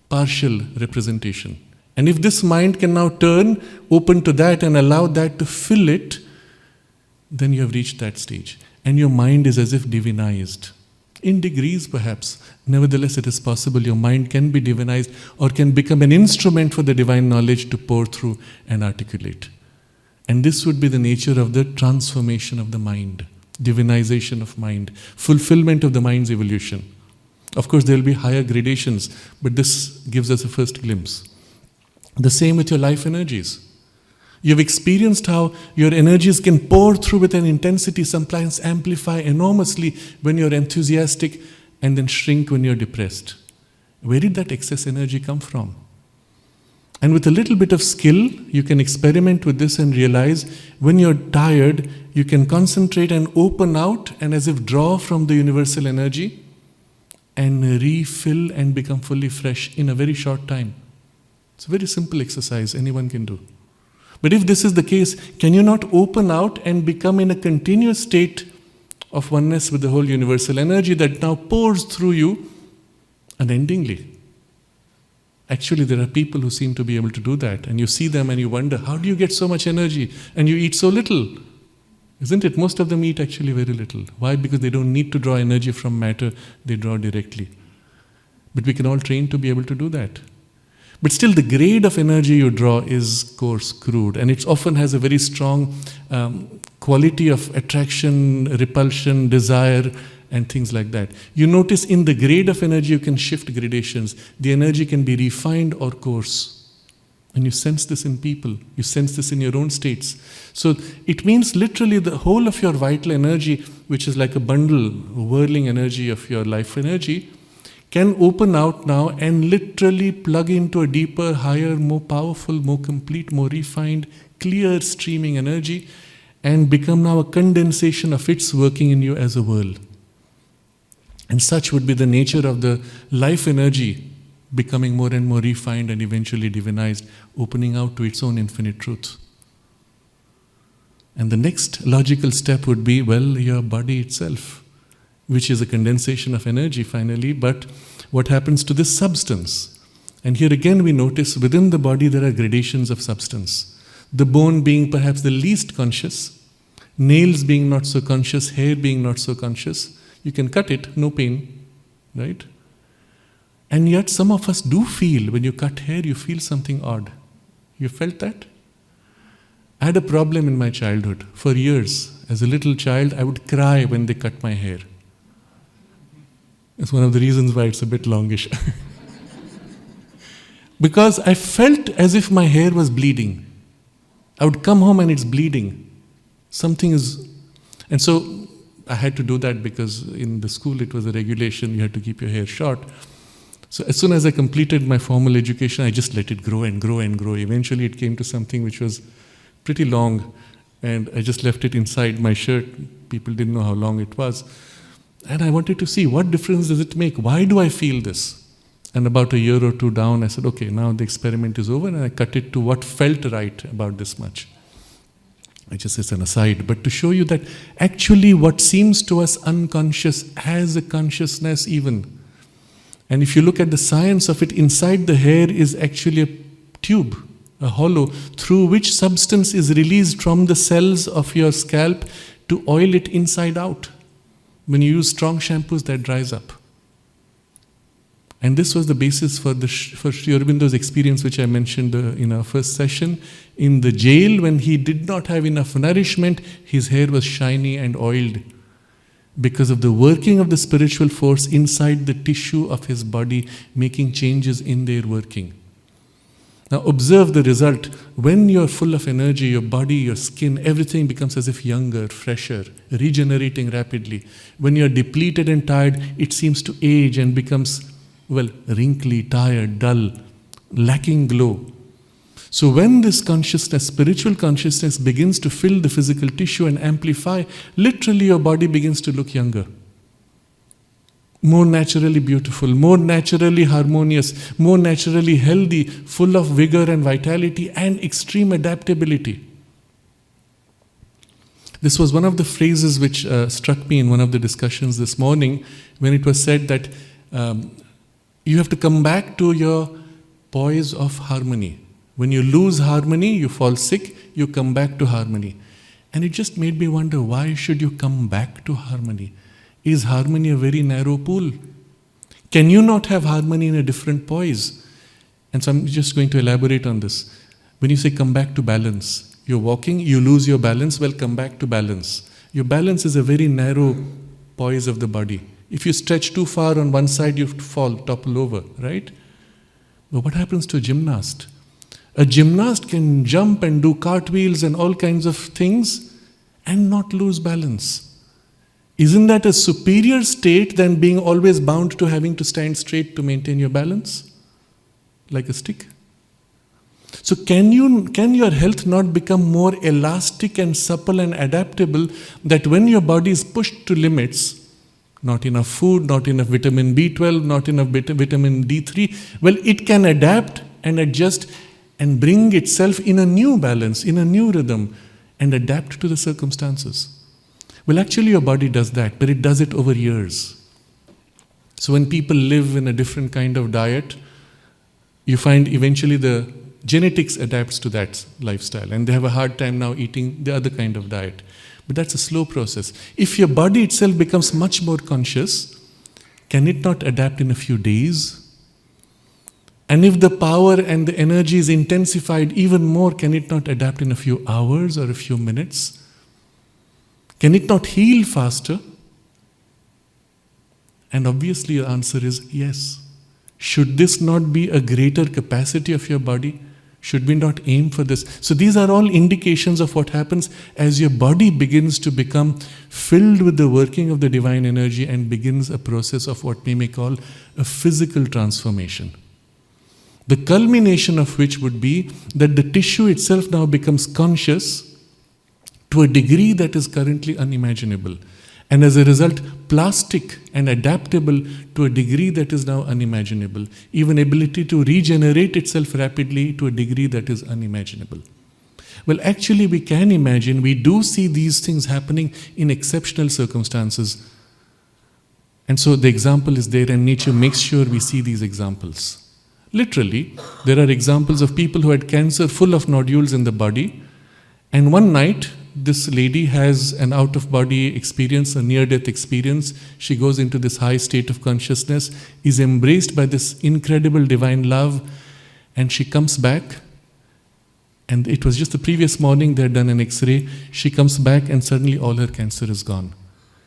partial representation. And if this mind can now turn open to that and allow that to fill it, then you have reached that stage. And your mind is as if divinized. In degrees perhaps. Nevertheless, it is possible your mind can be divinized or can become an instrument for the divine knowledge to pour through and articulate. And this would be the nature of the transformation of the mind. divinization of mind, fulfillment of the mind's evolution. Of course, there will be higher gradations, but this gives us a first glimpse. The same with your life energies. You've experienced how your energies can pour through with an intensity, sometimes amplify enormously when you're enthusiastic and then shrink when you're depressed. Where did that excess energy come from? And with a little bit of skill, you can experiment with this and realize when you're tired, you can concentrate and open out and as if draw from the universal energy and refill and become fully fresh in a very short time. It's a very simple exercise anyone can do. But if this is the case, can you not open out and become in a continuous state of oneness with the whole universal energy that now pours through you unendingly? Actually, there are people who seem to be able to do that, and you see them and you wonder, how do you get so much energy and you eat so little? Isn't it? Most of them eat actually very little. Why? Because they don't need to draw energy from matter, they draw directly. But we can all train to be able to do that. But still, the grade of energy you draw is coarse, crude, and it often has a very strong quality of attraction, repulsion, desire, and things like that. You notice in the grade of energy you can shift gradations. The energy can be refined or coarse. And you sense this in people. You sense this in your own states. So it means literally the whole of your vital energy, which is like a bundle, whirling energy of your life energy, can open out now and literally plug into a deeper, higher, more powerful, more complete, more refined, clear streaming energy and become now a condensation of its working in you as a whirl. And such would be the nature of the life energy becoming more and more refined and eventually divinized, opening out to its own infinite truth. And the next logical step would be, well, your body itself, which is a condensation of energy finally, but what happens to this substance? And here again we notice within the body there are gradations of substance. The bone being perhaps the least conscious, nails being not so conscious, hair being not so conscious. You can cut it, no pain, right? And yet some of us do feel, when you cut hair, you feel something odd. You felt that? I had a problem in my childhood. For years, as a little child, I would cry when they cut my hair. It's one of the reasons why it's a bit longish. Because I felt as if my hair was bleeding. I would come home and it's bleeding. Something is... And so I had to do that because in the school it was a regulation, you had to keep your hair short. So as soon as I completed my formal education, I just let it grow and grow and grow. Eventually it came to something which was pretty long, and I just left it inside my shirt. People didn't know how long it was. And I wanted to see what difference does it make? Why do I feel this? And about a year or two down, I said, okay, now the experiment is over, and I cut it to what felt right about this much. I just as an aside, but to show you that actually what seems to us unconscious has a consciousness even. And if you look at the science of it, inside the hair is actually a tube, a hollow, through which substance is released from the cells of your scalp to oil it inside out. When you use strong shampoos, that dries up. And this was the basis for Sri Aurobindo's experience, which I mentioned in our first session. In the jail, when he did not have enough nourishment, his hair was shiny and oiled because of the working of the spiritual force inside the tissue of his body, making changes in their working. Now observe the result. When you're full of energy, your body, your skin, everything becomes as if younger, fresher, regenerating rapidly. When you're depleted and tired, it seems to age and becomes, well, wrinkly, tired, dull, lacking glow. So when this consciousness, spiritual consciousness, begins to fill the physical tissue and amplify, literally your body begins to look younger. More naturally beautiful, more naturally harmonious, more naturally healthy, full of vigor and vitality and extreme adaptability. This was one of the phrases which struck me in one of the discussions this morning, when it was said that you have to come back to your poise of harmony. When you lose harmony, you fall sick, you come back to harmony. And it just made me wonder, why should you come back to harmony? Is harmony a very narrow pool? Can you not have harmony in a different poise? And so I'm just going to elaborate on this. When you say come back to balance, you're walking, you lose your balance, well, come back to balance. Your balance is a very narrow poise of the body. If you stretch too far on one side, you fall, topple over, right? But what happens to a gymnast? A gymnast can jump and do cartwheels and all kinds of things and not lose balance. Isn't that a superior state than being always bound to having to stand straight to maintain your balance? Like a stick? So can your health not become more elastic and supple and adaptable, that when your body is pushed to limits, not enough food, not enough vitamin B12, not enough vitamin D3, well, it can adapt and adjust and bring itself in a new balance, in a new rhythm, and adapt to the circumstances. Well, actually your body does that, but it does it over years. So when people live in a different kind of diet, you find eventually the genetics adapts to that lifestyle, and they have a hard time now eating the other kind of diet. But that's a slow process. If your body itself becomes much more conscious, can it not adapt in a few days? And if the power and the energy is intensified even more, can it not adapt in a few hours or a few minutes? Can it not heal faster? And obviously your answer is yes. Should this not be a greater capacity of your body? Should we not aim for this? So these are all indications of what happens as your body begins to become filled with the working of the divine energy and begins a process of what we may call a physical transformation. The culmination of which would be that the tissue itself now becomes conscious to a degree that is currently unimaginable. And as a result, plastic and adaptable to a degree that is now unimaginable. Even ability to regenerate itself rapidly to a degree that is unimaginable. Well, actually we can imagine, we do see these things happening in exceptional circumstances. And so the example is there, and nature makes sure we see these examples. Literally, there are examples of people who had cancer full of nodules in the body, and one night, this lady has an out-of-body experience, a near-death experience. She goes into this high state of consciousness, is embraced by this incredible divine love, and she comes back. And it was just the previous morning they had done an X-ray. She comes back and suddenly all her cancer is gone.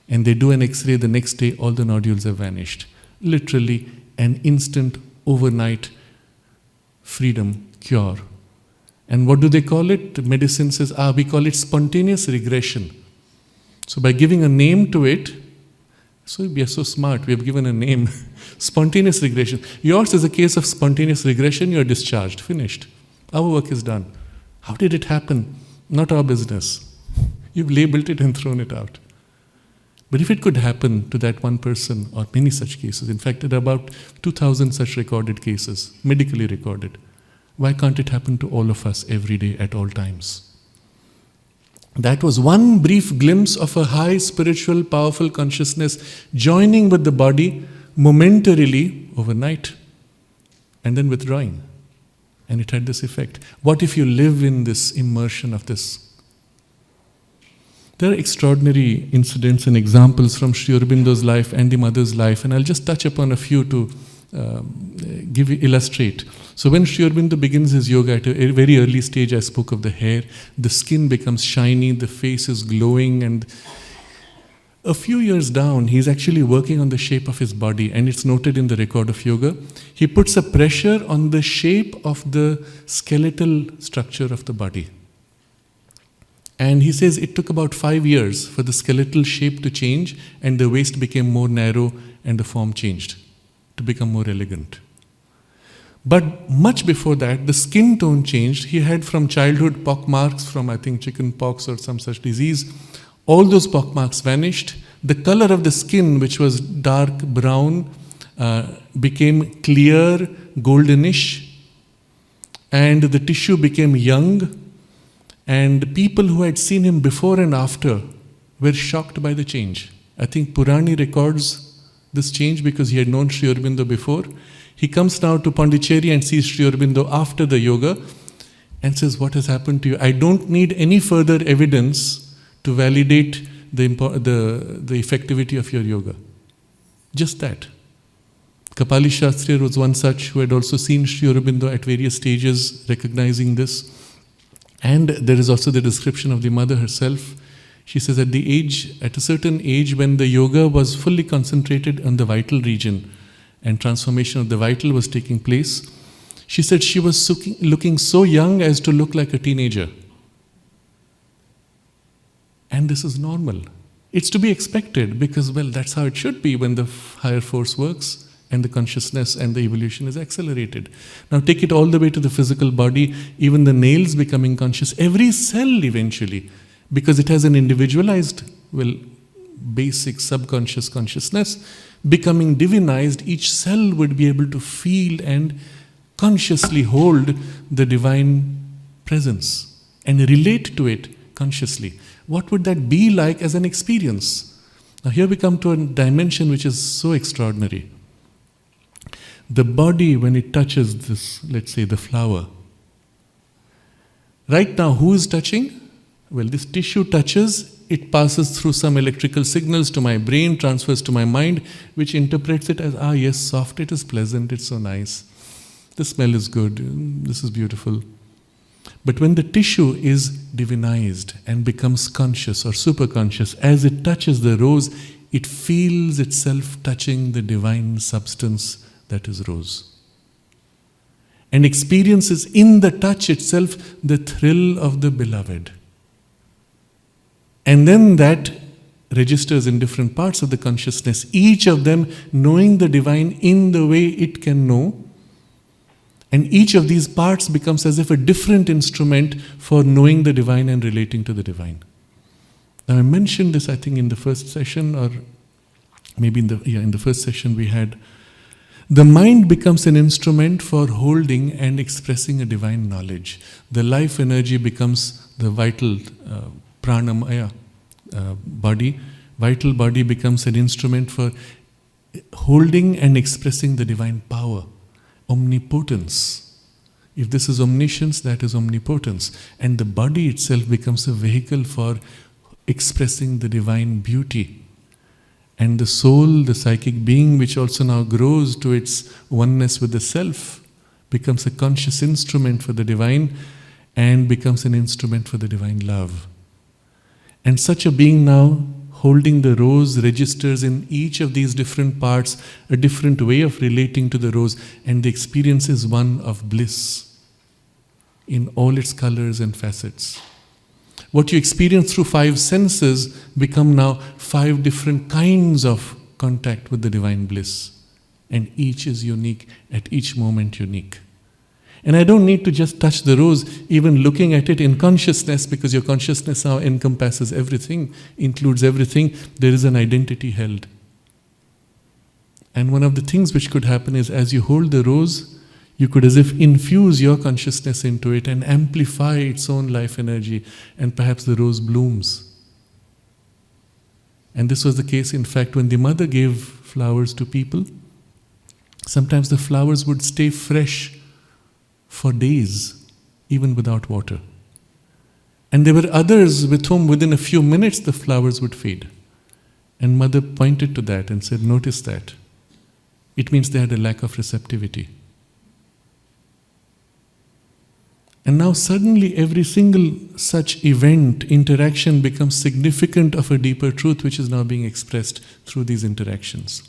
And they do an X-ray the next day, all the nodules have vanished. Literally an instant, overnight freedom, cure. And what do they call it? Medicine says, we call it spontaneous regression. So by giving a name to it, so we are so smart, we have given a name, spontaneous regression. Yours is a case of spontaneous regression, you are discharged, finished. Our work is done. How did it happen? Not our business. You've labeled it and thrown it out. But if it could happen to that one person, or many such cases, in fact there are about 2,000 such recorded cases, medically recorded, why can't it happen to all of us every day at all times? That was one brief glimpse of a high spiritual, powerful consciousness joining with the body momentarily overnight and then withdrawing. And it had this effect. What if you live in this immersion of this? There are extraordinary incidents and examples from Sri Aurobindo's life and the mother's life, and I'll just touch upon a few to illustrate. So when Sri Aurobindo begins his yoga at a very early stage, I spoke of the hair, the skin becomes shiny, the face is glowing, and a few years down, he's actually working on the shape of his body, and it's noted in the record of yoga. He puts a pressure on the shape of the skeletal structure of the body. And he says it took about 5 years for the skeletal shape to change, and the waist became more narrow and the form changed to become more elegant. But much before that, the skin tone changed. He had from childhood pock marks from, I think, chicken pox or some such disease. All those pock marks vanished. The color of the skin, which was dark brown, became clear, goldenish, and the tissue became young. And people who had seen him before and after were shocked by the change. I think Purani records this change because he had known Sri Aurobindo before. He comes now to Pondicherry and sees Sri Aurobindo after the yoga and says, what has happened to you? I don't need any further evidence to validate the effectivity of your yoga. Just that. Kapali Shastri was one such who had also seen Sri Aurobindo at various stages recognizing this. And there is also the description of the mother herself. She says at a certain age when the yoga was fully concentrated on the vital region and transformation of the vital was taking place, she said she was looking so young as to look like a teenager. And this is normal. It's to be expected because, well, that's how it should be when the higher force works and the consciousness and the evolution is accelerated. Now take it all the way to the physical body, even the nails becoming conscious, every cell eventually, because it has an individualized, basic subconscious consciousness, becoming divinized, each cell would be able to feel and consciously hold the divine presence and relate to it consciously. What would that be like as an experience? Now here we come to a dimension which is so extraordinary. The body, when it touches this, let's say the flower, right now who is touching? Well, this tissue touches, it passes through some electrical signals to my brain, transfers to my mind, which interprets it as, yes, soft, it is pleasant, it's so nice. The smell is good, this is beautiful. But when the tissue is divinized and becomes conscious or superconscious, as it touches the rose, it feels itself touching the divine substance that is rose. And experiences in the touch itself the thrill of the beloved. And then that registers in different parts of the consciousness, each of them knowing the divine in the way it can know. And each of these parts becomes as if a different instrument for knowing the divine and relating to the divine. Now I mentioned this, I think, in the first session, or maybe in the first session we had. The mind becomes an instrument for holding and expressing a divine knowledge. The life energy becomes the vital pranamaya body. Vital body becomes an instrument for holding and expressing the divine power. Omnipotence. If this is omniscience, that is omnipotence. And the body itself becomes a vehicle for expressing the divine beauty. And the soul, the psychic being, which also now grows to its oneness with the self, becomes a conscious instrument for the divine and becomes an instrument for the divine love. And such a being now, holding the rose, registers in each of these different parts a different way of relating to the rose, and the experience is one of bliss in all its colors and facets. What you experience through 5 senses become now 5 different kinds of contact with the divine bliss, and each is unique, at each moment unique. And I don't need to just touch the rose, even looking at it in consciousness, because your consciousness now encompasses everything, includes everything. There is an identity held. And one of the things which could happen is, as you hold the rose, you could as if infuse your consciousness into it and amplify its own life energy, and perhaps the rose blooms. And this was the case, in fact, when the mother gave flowers to people. Sometimes the flowers would stay fresh for days, even without water. And there were others with whom within a few minutes the flowers would fade. And mother pointed to that and said, notice that. It means they had a lack of receptivity. And now suddenly every single such event, interaction becomes significant of a deeper truth which is now being expressed through these interactions.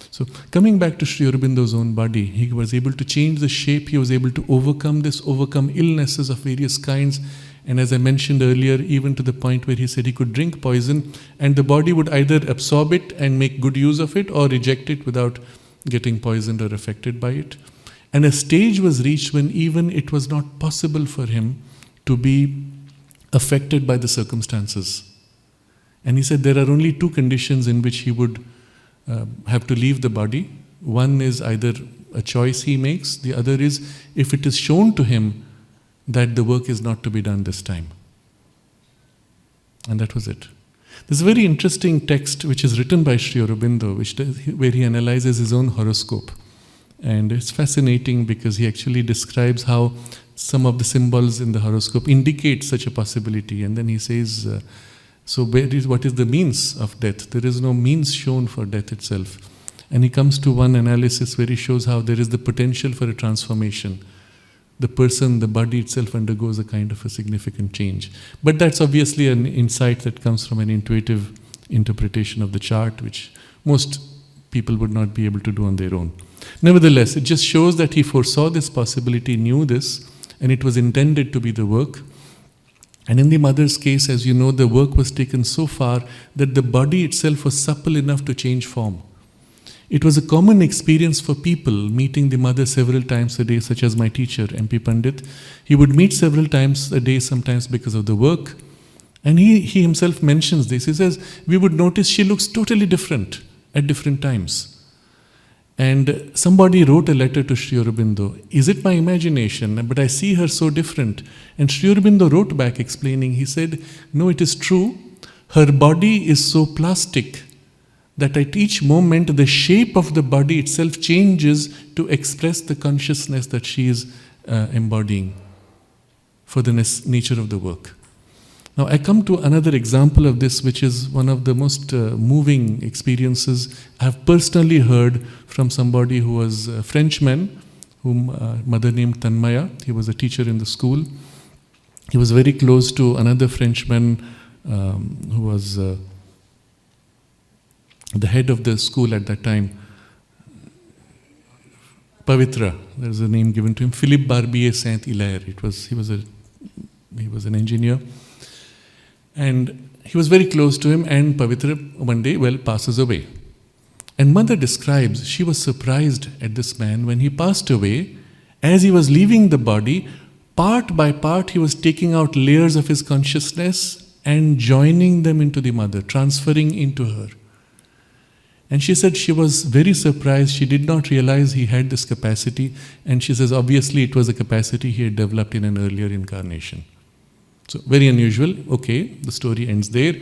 So coming back to Sri Aurobindo's own body, he was able to change the shape, he was able to overcome illnesses of various kinds, and as I mentioned earlier, even to the point where he said he could drink poison and the body would either absorb it and make good use of it or reject it without getting poisoned or affected by it. And a stage was reached when even it was not possible for him to be affected by the circumstances. And he said there are only 2 conditions in which he would have to leave the body. One is either a choice he makes, the other is if it is shown to him that the work is not to be done this time. And that was it. There's a very interesting text which is written by Sri Aurobindo, where he analyzes his own horoscope. And it's fascinating because he actually describes how some of the symbols in the horoscope indicate such a possibility. And then he says, so what is the means of death? There is no means shown for death itself. And he comes to one analysis where he shows how there is the potential for a transformation. the person, the body itself undergoes a kind of a significant change. But that's obviously an insight that comes from an intuitive interpretation of the chart, which most people would not be able to do on their own. Nevertheless, it just shows that he foresaw this possibility, knew this, and it was intended to be the work. And in the mother's case, as you know, the work was taken so far that the body itself was supple enough to change form. It was a common experience for people meeting the mother several times a day, such as my teacher, MP Pandit. He would meet several times a day, sometimes because of the work. And he himself mentions this. He says, we would notice she looks totally different at different times. And somebody wrote a letter to Sri Aurobindo. Is it my imagination? But I see her so different. And Sri Aurobindo wrote back explaining, he said, no, it is true. Her body is so plastic that at each moment the shape of the body itself changes to express the consciousness that she is embodying for the nature of the work. Now I come to another example of this, which is one of the most moving experiences I have personally heard from somebody who was a Frenchman, whom mother named Tanmaya. He was a teacher in the school. He was very close to another Frenchman who was the head of the school at that time, Pavitra. There's a name given to him, Philippe Barbier Saint-Hilaire. He was an engineer. And he was very close to him, and Pavitra one day, passes away. And mother describes, she was surprised at this man when he passed away. As he was leaving the body, part by part he was taking out layers of his consciousness and joining them into the mother, transferring into her. And she said she was very surprised. She did not realize he had this capacity. And she says, obviously it was a capacity he had developed in an earlier incarnation. So very unusual. Okay, the story ends there.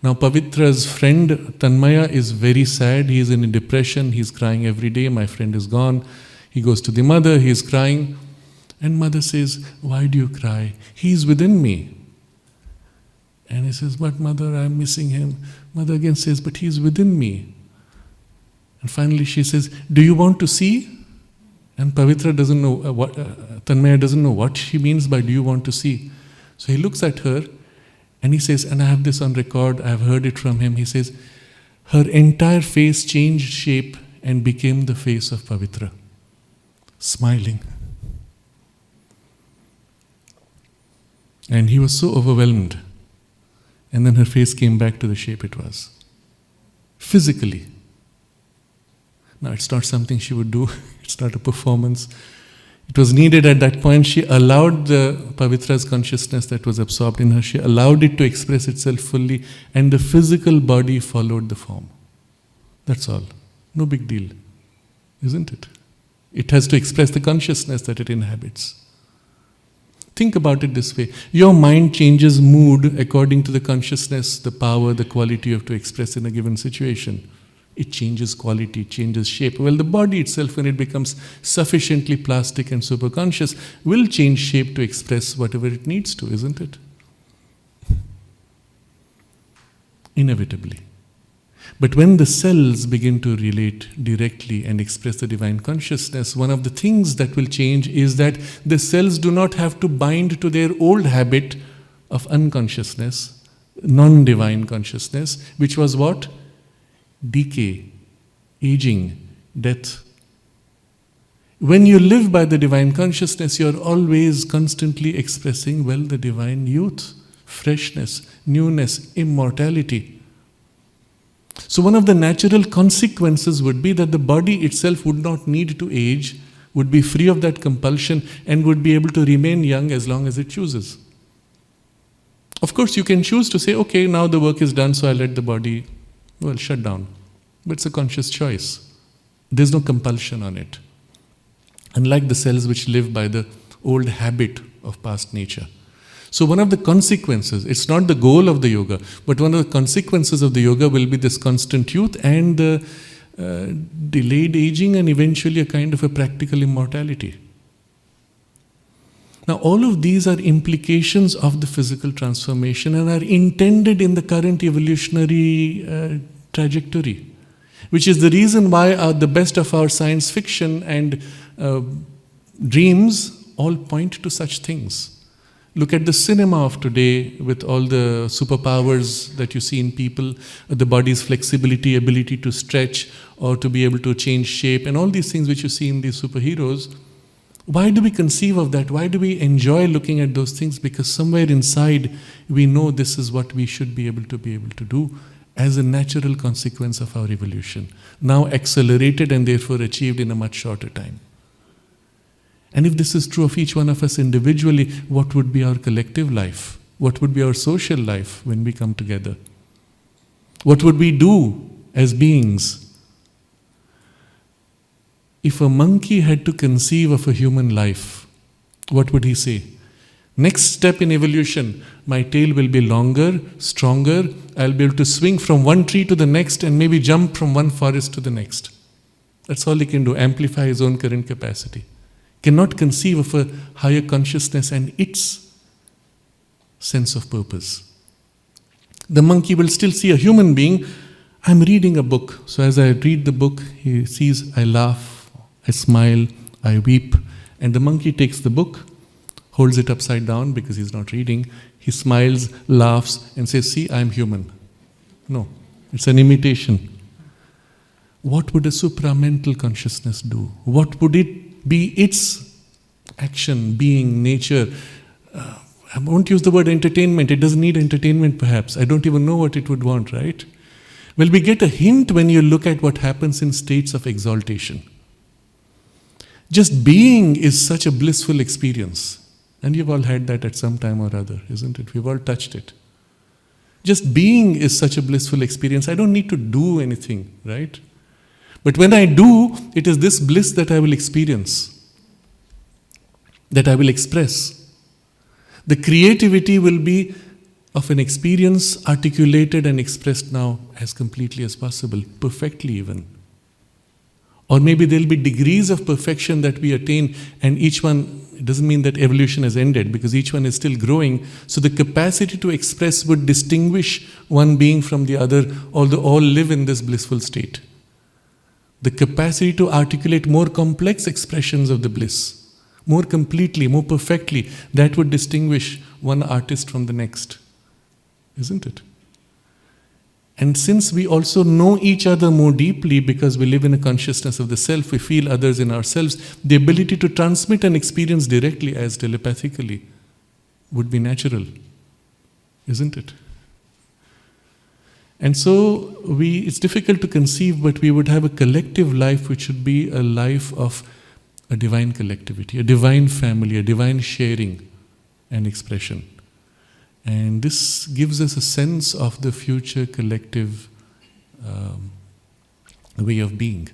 Now Pavitra's friend Tanmaya is very sad. He is in a depression. He's crying every day. My friend is gone. He goes to the mother. He is crying. And mother says, why do you cry? He is within me. And he says, but mother, I'm missing him. Mother again says, but he is within me. And finally she says, do you want to see? And Pavitra doesn't know Tanmaya doesn't know what she means by do you want to see. So he looks at her and he says, and I have this on record, I have heard it from him. He says, her entire face changed shape and became the face of Pavitra, smiling. And he was so overwhelmed. And then her face came back to the shape it was. Physically. Now, it's not something she would do. It's not a performance. It was needed at that point. She allowed the Pavitra's consciousness that was absorbed in her. She allowed it to express itself fully, and the physical body followed the form. That's all. No big deal, isn't it? It has to express the consciousness that it inhabits. Think about it this way. Your mind changes mood according to the consciousness, the power, the quality you have to express in a given situation. It changes quality, it changes shape. Well, the body itself, when it becomes sufficiently plastic and superconscious, will change shape to express whatever it needs to, isn't it? Inevitably. But when the cells begin to relate directly and express the divine consciousness, one of the things that will change is that the cells do not have to bind to their old habit of unconsciousness, non-divine consciousness, which was what? Decay, aging, death. When you live by the divine consciousness, you are always constantly expressing, the divine youth, freshness, newness, immortality. So one of the natural consequences would be that the body itself would not need to age, would be free of that compulsion, and would be able to remain young as long as it chooses. Of course, you can choose to say, okay, now the work is done, so I let the body shut down. But it's a conscious choice. There's no compulsion on it. Unlike the cells which live by the old habit of past nature. So one of the consequences, it's not the goal of the yoga, but one of the consequences of the yoga will be this constant youth and the delayed aging and eventually a kind of a practical immortality. Now all of these are implications of the physical transformation and are intended in the current evolutionary trajectory, which is the reason why the best of our science fiction and dreams all point to such things. Look at the cinema of today with all the superpowers that you see in people, the body's flexibility, ability to stretch or to be able to change shape, and all these things which you see in these superheroes. Why do we conceive of that? Why do we enjoy looking at those things? Because somewhere inside we know this is what we should be able to do as a natural consequence of our evolution, now accelerated and therefore achieved in a much shorter time. And if this is true of each one of us individually, what would be our collective life? What would be our social life when we come together? What would we do as beings? If a monkey had to conceive of a human life, what would he say? Next step in evolution, my tail will be longer, stronger, I'll be able to swing from one tree to the next and maybe jump from one forest to the next. That's all he can do, amplify his own current capacity. Cannot conceive of a higher consciousness and its sense of purpose. The monkey will still see a human being. I'm reading a book. So as I read the book, he sees I laugh, I smile, I weep. And the monkey takes the book, holds it upside down because he's not reading. He smiles, laughs, and says, see, I'm human. No, it's an imitation. What would a supramental consciousness do? What would it be its action, being, nature? I won't use the word entertainment. It doesn't need entertainment perhaps. I don't even know what it would want, right? Well, we get a hint when you look at what happens in states of exaltation. Just being is such a blissful experience. And you've all had that at some time or other, isn't it? We've all touched it. Just being is such a blissful experience. I don't need to do anything, right? But when I do, it is this bliss that I will experience, that I will express. The creativity will be of an experience articulated and expressed now as completely as possible, perfectly even. Or maybe there will be degrees of perfection that we attain, and each one, it doesn't mean that evolution has ended, because each one is still growing. So the capacity to express would distinguish one being from the other, although all live in this blissful state. The capacity to articulate more complex expressions of the bliss, more completely, more perfectly, that would distinguish one artist from the next, isn't it? And since we also know each other more deeply because we live in a consciousness of the self, we feel others in ourselves, the ability to transmit an experience directly as telepathically would be natural, isn't it? And so it's difficult to conceive, but we would have a collective life which should be a life of a divine collectivity, a divine family, a divine sharing and expression. And this gives us a sense of the future collective way of being.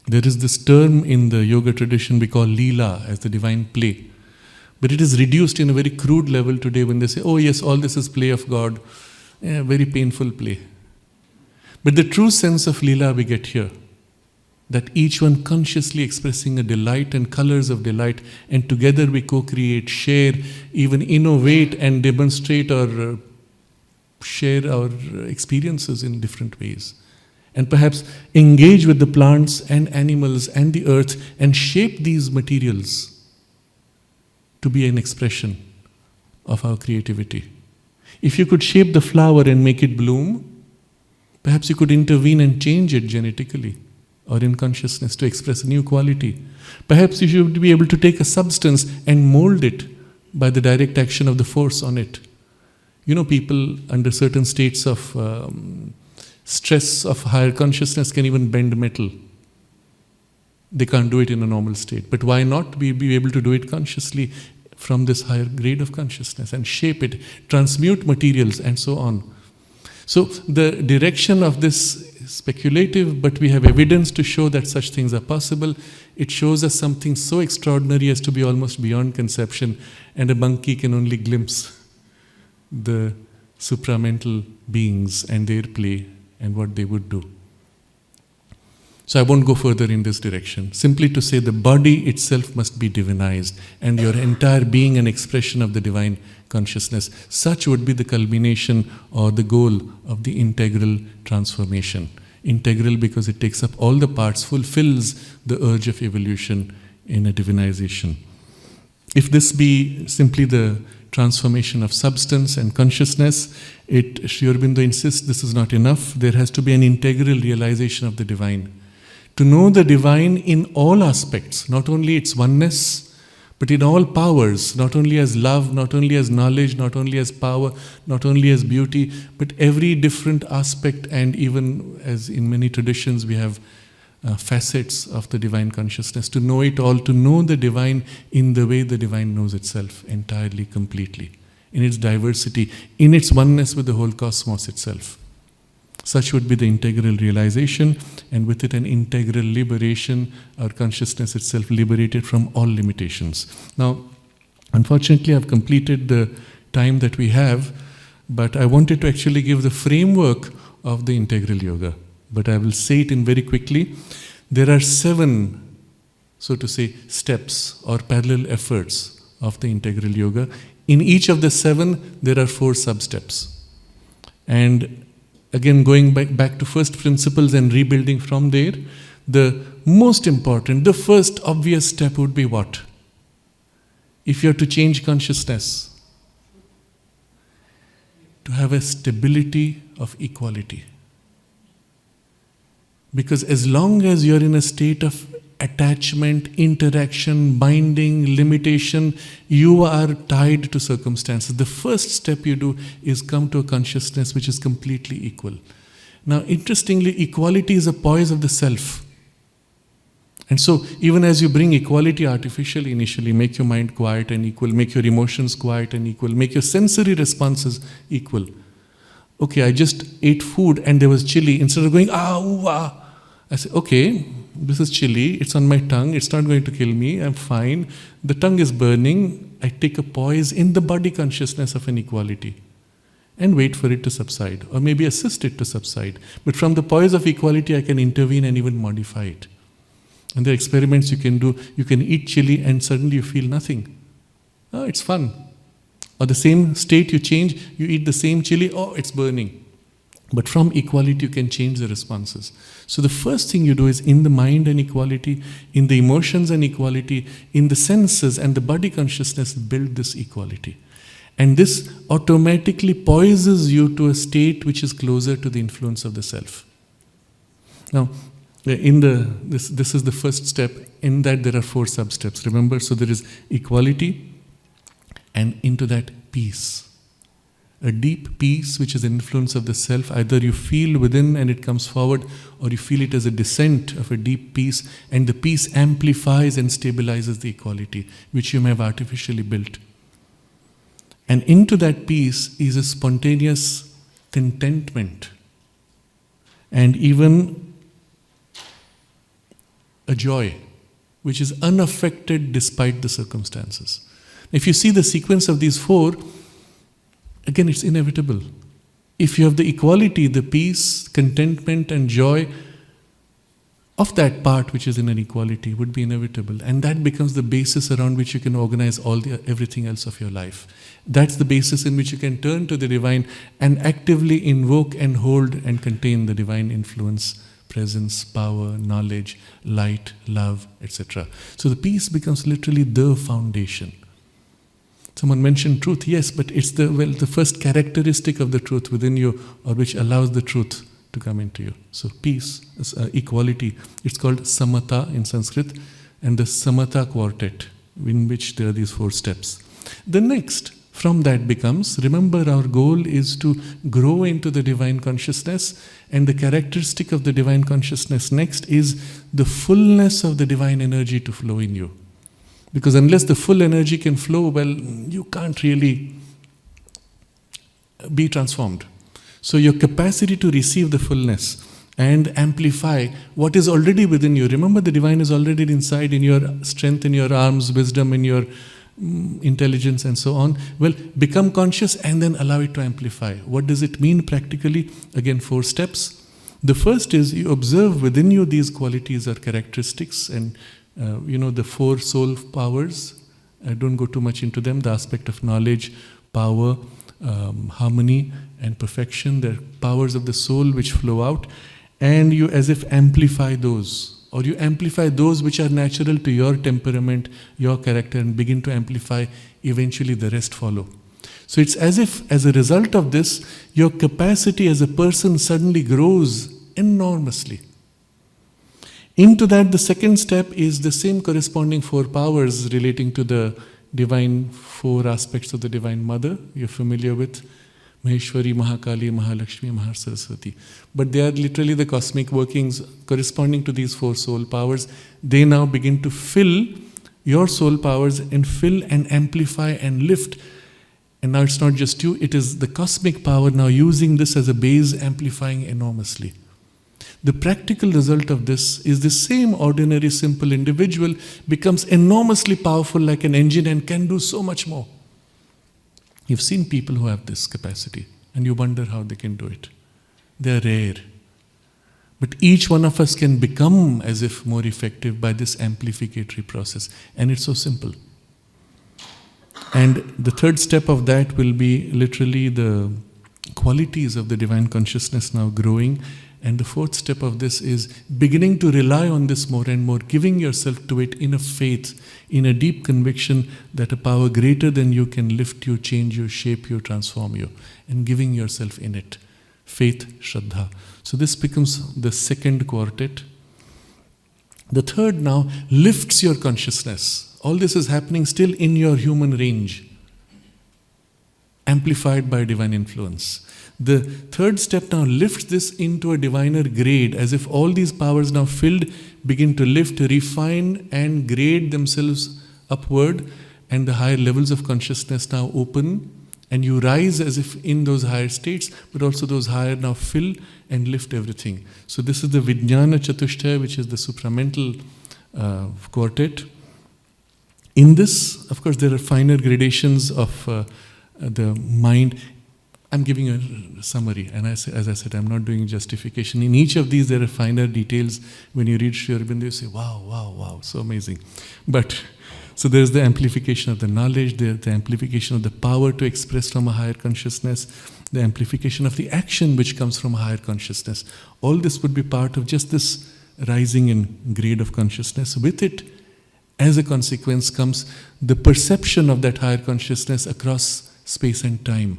There is this term in the yoga tradition we call Leela, as the divine play. But it is reduced in a very crude level today when they say, oh yes, all this is play of God. Yeah, very painful play. But the true sense of Leela we get here. That each one consciously expressing a delight and colors of delight, and together we co-create, share, even innovate and demonstrate or share our experiences in different ways. And perhaps engage with the plants and animals and the earth and shape these materials to be an expression of our creativity. If you could shape the flower and make it bloom, perhaps you could intervene and change it genetically or in consciousness to express a new quality. Perhaps you should be able to take a substance and mold it by the direct action of the force on it. You know, people under certain states of stress of higher consciousness can even bend metal. They can't do it in a normal state. But why not be able to do it consciously from this higher grade of consciousness and shape it, transmute materials and so on. So the direction of this speculative, but we have evidence to show that such things are possible. It shows us something so extraordinary as to be almost beyond conception, and a monkey can only glimpse the supramental beings and their play and what they would do. So I won't go further in this direction. Simply to say the body itself must be divinized and your entire being an expression of the divine consciousness. Such would be the culmination or the goal of the integral transformation. Integral because it takes up all the parts, fulfills the urge of evolution in a divinization. If this be simply the transformation of substance and consciousness, Sri Aurobindo insists this is not enough. There has to be an integral realization of the divine. To know the divine in all aspects, not only its oneness, but in all powers, not only as love, not only as knowledge, not only as power, not only as beauty, but every different aspect, and even as in many traditions we have facets of the divine consciousness. To know it all, to know the divine in the way the divine knows itself, entirely, completely, in its diversity, in its oneness with the whole cosmos itself. Such would be the integral realization, and with it an integral liberation, our consciousness itself liberated from all limitations. Now, unfortunately, I've completed the time that we have, but I wanted to actually give the framework of the integral yoga. But I will say it in very quickly. There are 7, so to say, steps or parallel efforts of the integral yoga. In each of the 7, there are 4 sub-steps. And again, going back to first principles and rebuilding from there, the most important, the first obvious step would be what? If you are to change consciousness, to have a stability of equality. Because as long as you're in a state of attachment, interaction, binding, limitation, you are tied to circumstances. The first step you do is come to a consciousness which is completely equal. Now, interestingly, equality is a poise of the self. And so, even as you bring equality artificially initially, make your mind quiet and equal, make your emotions quiet and equal, make your sensory responses equal. Okay, I just ate food and there was chili. Instead of going, ooh, ah, I say, okay, this is chili, it's on my tongue, it's not going to kill me, I'm fine. The tongue is burning. I take a poise in the body consciousness of an equality and wait for it to subside, or maybe assist it to subside. But from the poise of equality, I can intervene and even modify it. And there are experiments you can do. You can eat chili and suddenly you feel nothing. Oh, it's fun. Or the same state you change, you eat the same chili, oh, it's burning. But from equality, you can change the responses. So the first thing you do is in the mind and equality, in the emotions and equality, in the senses and the body consciousness, build this equality. And this automatically poises you to a state which is closer to the influence of the self. Now, this is the first step. In that there are 4 sub-steps. Remember, so there is equality, and into that peace. A deep peace which is the influence of the self. Either you feel within and it comes forward, or you feel it as a descent of a deep peace, and the peace amplifies and stabilizes the equality which you may have artificially built. And into that peace is a spontaneous contentment and even a joy which is unaffected despite the circumstances. If you see the sequence of these 4, again, it's inevitable. If you have the equality, the peace, contentment and joy of that part which is in an equality would be inevitable. And that becomes the basis around which you can organize everything else of your life. That's the basis in which you can turn to the divine and actively invoke and hold and contain the divine influence, presence, power, knowledge, light, love, etc. So the peace becomes literally the foundation. Someone mentioned truth, yes, but it's the first characteristic of the truth within you, or which allows the truth to come into you. So peace, equality, it's called samatha in Sanskrit, and the samatha quartet, in which there are these 4 steps. The next from that becomes, remember our goal is to grow into the divine consciousness, and the characteristic of the divine consciousness next is the fullness of the divine energy to flow in you. Because unless the full energy can flow, well, you can't really be transformed. So your capacity to receive the fullness and amplify what is already within you. Remember, the divine is already inside, in your strength, in your arms, wisdom, in your intelligence and so on. Well, become conscious and then allow it to amplify. What does it mean practically? Again, 4 steps. The first is you observe within you these qualities or characteristics, and the 4 soul powers. I don't go too much into them. The aspect of knowledge, power, harmony and perfection. The powers of the soul which flow out, and you as if amplify those or you amplify those which are natural to your temperament, your character, and begin to amplify, eventually the rest follow. So it's as if, as a result of this, your capacity as a person suddenly grows enormously. Into that, the second step is the same corresponding 4 powers relating to the divine 4 aspects of the Divine Mother. You're familiar with Maheshwari, Mahakali, Mahalakshmi, Mahasaraswati. But they are literally the cosmic workings corresponding to these 4 soul powers. They now begin to fill your soul powers and fill and amplify and lift. And now it's not just you, it is the cosmic power now using this as a base, amplifying enormously. The practical result of this is the same ordinary, simple individual becomes enormously powerful like an engine and can do so much more. You've seen people who have this capacity and you wonder how they can do it. They are rare. But each one of us can become as if more effective by this amplificatory process. And it's so simple. And the third step of that will be literally the qualities of the divine consciousness now growing. And the fourth step of this is beginning to rely on this more and more, giving yourself to it in a faith, in a deep conviction that a power greater than you can lift you, change you, shape you, transform you, and giving yourself in it. Faith, Shraddha. So this becomes the second quartet. The third now lifts your consciousness. All this is happening still in your human range, amplified by divine influence. The third step now lifts this into a diviner grade, as if all these powers now filled begin to lift, refine and grade themselves upward, and the higher levels of consciousness now open, and you rise as if in those higher states, but also those higher now fill and lift everything. So this is the Vijnana Chatushtaya, which is the supramental quartet. In this, of course, there are finer gradations of the mind. I'm giving a summary, and as I said, I'm not doing justification. In each of these, there are finer details. When you read Sri Aurobindo, you say, wow, wow, wow, so amazing. But, so there's the amplification of the knowledge, the amplification of the power to express from a higher consciousness, the amplification of the action which comes from a higher consciousness. All this would be part of just this rising in grade of consciousness. With it, as a consequence, comes the perception of that higher consciousness across space and time.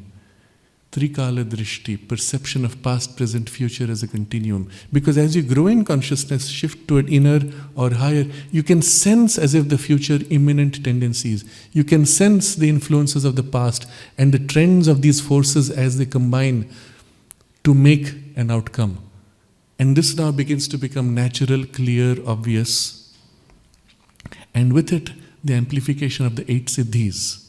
Trikala Drishti, perception of past, present, future as a continuum. Because as you grow in consciousness, shift toward inner or higher, you can sense as if the future imminent tendencies. You can sense the influences of the past and the trends of these forces as they combine to make an outcome. And this now begins to become natural, clear, obvious. And with it, the amplification of the 8 siddhis.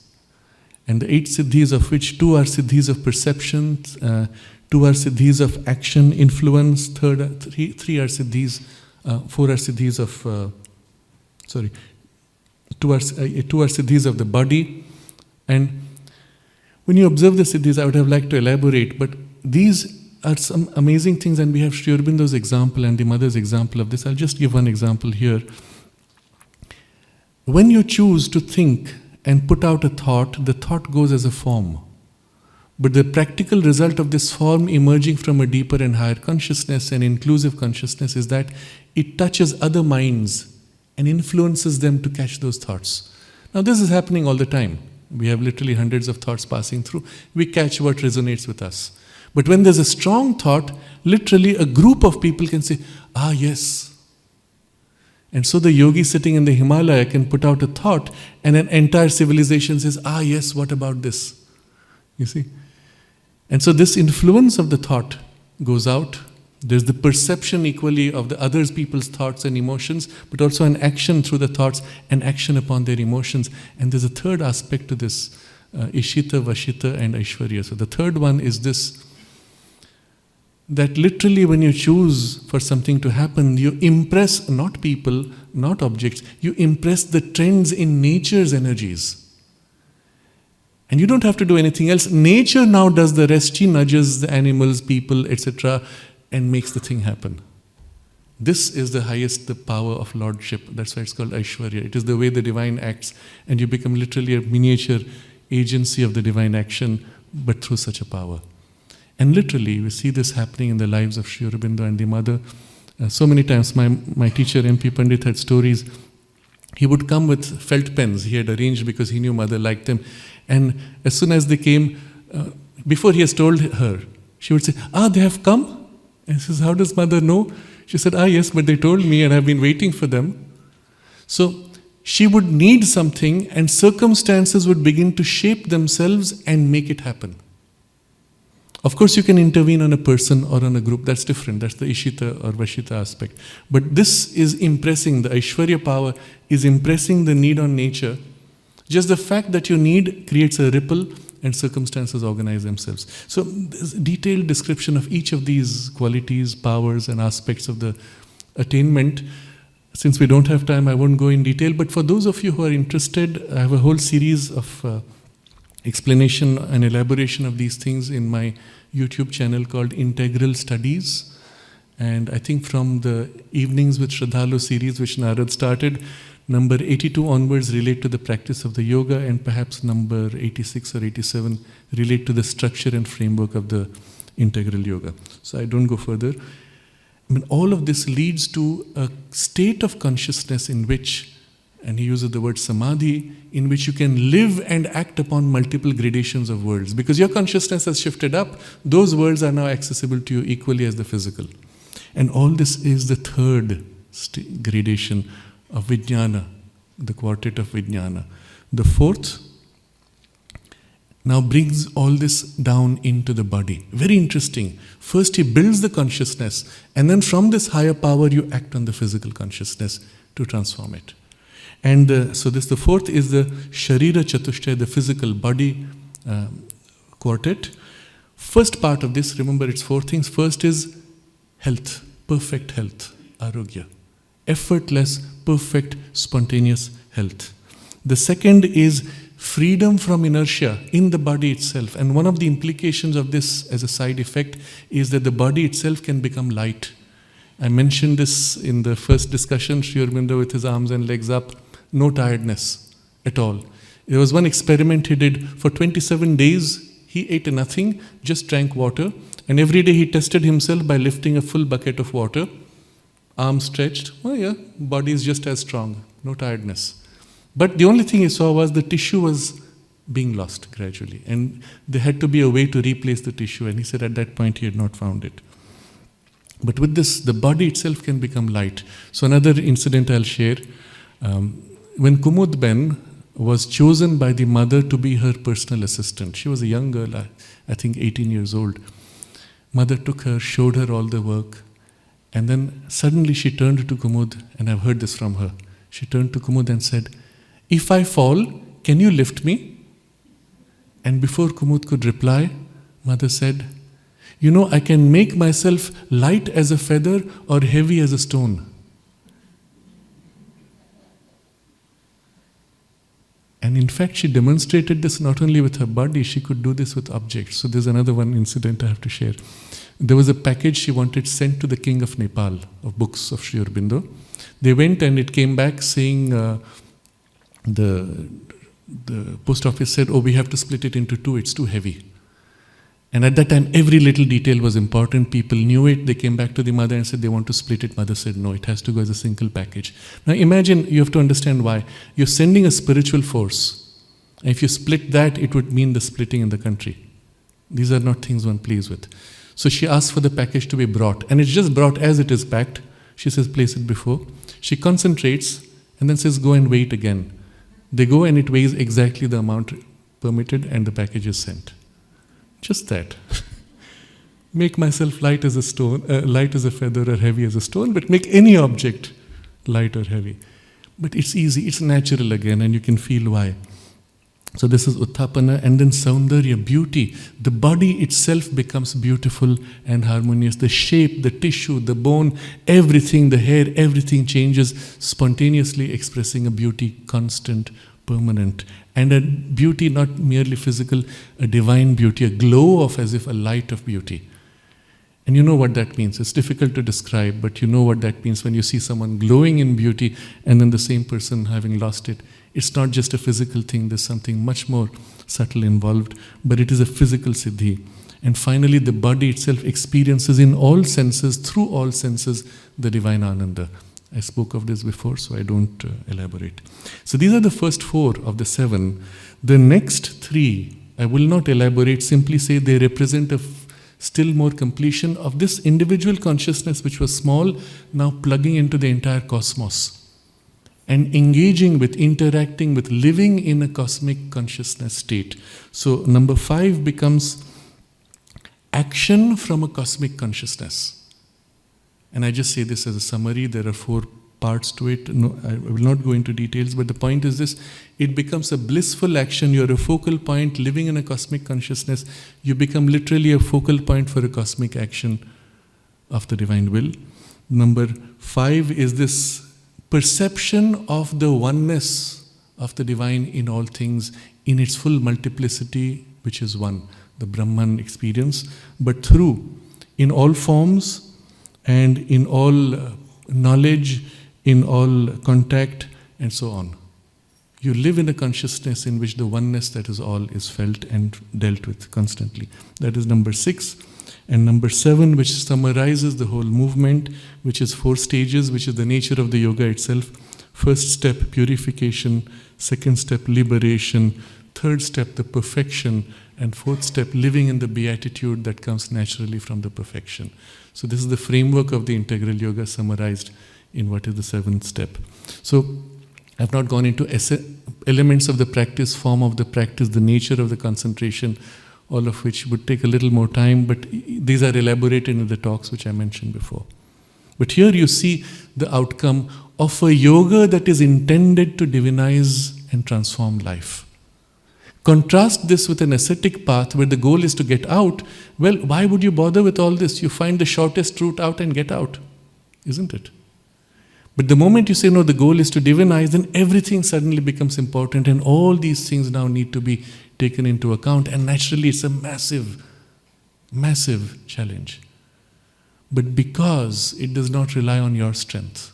And the 8 siddhis, of which 2 are siddhis of perception, 2 are siddhis of action, influence, 3 are siddhis, 4 are siddhis of, 2 are siddhis of the body. And when you observe the siddhis, I would have liked to elaborate, but these are some amazing things, and we have Sri Aurobindo's example and the mother's example of this. I'll just give one example here. When you choose to think and put out a thought, the thought goes as a form. But the practical result of this form emerging from a deeper and higher consciousness and inclusive consciousness is that it touches other minds and influences them to catch those thoughts. Now this is happening all the time. We have literally hundreds of thoughts passing through. We catch what resonates with us. But when there's a strong thought, literally a group of people can say, ah yes. And so the yogi sitting in the Himalaya can put out a thought and an entire civilization says, ah yes, what about this? You see? And so this influence of the thought goes out. There's the perception equally of the other people's thoughts and emotions, but also an action through the thoughts and action upon their emotions. And there's a third aspect to this, Ishita, Vashita and Aishwarya. So the third one is this, that literally when you choose for something to happen, you impress not people, not objects, you impress the trends in nature's energies. And you don't have to do anything else. Nature now does the rest. She nudges the animals, people, etc. and makes the thing happen. This is the highest, the power of lordship. That's why it's called Aishwarya. It is the way the divine acts, and you become literally a miniature agency of the divine action, but through such a power. And literally, we see this happening in the lives of Sri Aurobindo and the mother. So many times my teacher MP Pandit had stories. He would come with felt pens he had arranged because he knew mother liked them. And as soon as they came, before he has told her, she would say, they have come? And he says, how does mother know? She said, yes, but they told me and I've been waiting for them. So she would need something and circumstances would begin to shape themselves and make it happen. Of course, you can intervene on a person or on a group. That's different. That's the Ishita or Vashita aspect. But this is impressing, the Aishwarya power is impressing the need on nature. Just the fact that you need creates a ripple and circumstances organize themselves. So, there's a detailed description of each of these qualities, powers, and aspects of the attainment. Since we don't have time, I won't go in detail. But for those of you who are interested, I have a whole series of explanation and elaboration of these things in my YouTube channel called Integral Studies. And I think from the Evenings with Shraddhalu series, which Narad started, number 82 onwards relate to the practice of the yoga, and perhaps number 86 or 87 relate to the structure and framework of the integral yoga. So I don't go further. I mean, all of this leads to a state of consciousness in which, and he uses the word samadhi, in which you can live and act upon multiple gradations of worlds. Because your consciousness has shifted up, those worlds are now accessible to you equally as the physical. And all this is the third gradation of Vijnana, the quartet of Vijnana. The fourth now brings all this down into the body. Very interesting. First he builds the consciousness, and then from this higher power you act on the physical consciousness to transform it. And so the fourth is the Sharira Chatushtaya, the physical body quartet. First part of this, remember it's four things. First is health, perfect health, arogya. Effortless, perfect, spontaneous health. The second is freedom from inertia in the body itself. And one of the implications of this as a side effect is that the body itself can become light. I mentioned this in the first discussion, Sri Aurobindo with his arms and legs up, no tiredness at all. There was one experiment he did. For 27 days, he ate nothing, just drank water. And every day he tested himself by lifting a full bucket of water. Arms stretched, body is just as strong, no tiredness. But the only thing he saw was the tissue was being lost gradually. And there had to be a way to replace the tissue. And he said at that point he had not found it. But with this, the body itself can become light. So another incident I'll share. When Kumud Ben was chosen by the mother to be her personal assistant, she was a young girl, I think 18 years old. Mother took her, showed her all the work. And then suddenly she turned to Kumud, and I've heard this from her. She turned to Kumud and said, "If I fall, can you lift me?" And before Kumud could reply, Mother said, I can make myself light as a feather or heavy as a stone. And in fact, she demonstrated this not only with her body, she could do this with objects. So there's another one incident I have to share. There was a package she wanted sent to the king of Nepal of books of Sri Aurobindo. They went and it came back saying the post office said, we have to split it into two, it's too heavy. And at that time, every little detail was important. People knew it. They came back to the mother and said they want to split it. Mother said, no, it has to go as a single package. Now imagine, you have to understand why. You're sending a spiritual force. And if you split that, it would mean the splitting in the country. These are not things one plays with. So she asked for the package to be brought. And it's just brought as it is packed. She says, place it before. She concentrates and then says, go and weigh it again. They go and it weighs exactly the amount permitted and the package is sent. Just that. Make myself light as a stone, light as a feather or heavy as a stone, but make any object light or heavy. But it's easy, it's natural again, and you can feel why. So this is Uttapana, and then Saundarya, beauty. The body itself becomes beautiful and harmonious. The shape, the tissue, the bone, everything, the hair, everything changes, spontaneously expressing a beauty, constant, permanent. And a beauty not merely physical, a divine beauty, a glow of as if a light of beauty. And you know what that means. It's difficult to describe, but you know what that means when you see someone glowing in beauty and then the same person having lost it. It's not just a physical thing, there's something much more subtle involved, but it is a physical siddhi. And finally, the body itself experiences in all senses, through all senses, the divine Ananda. I spoke of this before, so I don't elaborate. So these are the first 4 of the 7. The next 3, I will not elaborate, simply say they represent still more completion of this individual consciousness which was small, now plugging into the entire cosmos and engaging with, interacting with, living in a cosmic consciousness state. So number 5 becomes action from a cosmic consciousness. And I just say this as a summary. There are 4 parts to it. No, I will not go into details, but the point is this: it becomes a blissful action. You're a focal point living in a cosmic consciousness. You become literally a focal point for a cosmic action of the divine will. Number 5 is this perception of the oneness of the divine in all things, in its full multiplicity, which is one, the Brahman experience, but through, in all forms and in all knowledge, in all contact, and so on. You live in a consciousness in which the oneness that is all is felt and dealt with constantly. That is number 6. And number 7, which summarizes the whole movement, which is 4 stages, which is the nature of the yoga itself. First step, purification. Second step, liberation. Third step, the perfection. And fourth step, living in the beatitude that comes naturally from the perfection. So this is the framework of the integral yoga summarized in what is the 7th step. So I've not gone into elements of the practice, form of the practice, the nature of the concentration, all of which would take a little more time, but these are elaborated in the talks which I mentioned before. But here you see the outcome of a yoga that is intended to divinize and transform life. Contrast this with an ascetic path where the goal is to get out. Well, why would you bother with all this? You find the shortest route out and get out, isn't it? But the moment you say, no, the goal is to divinize, then everything suddenly becomes important, and all these things now need to be taken into account, and naturally it's a massive, massive challenge. But because it does not rely on your strength,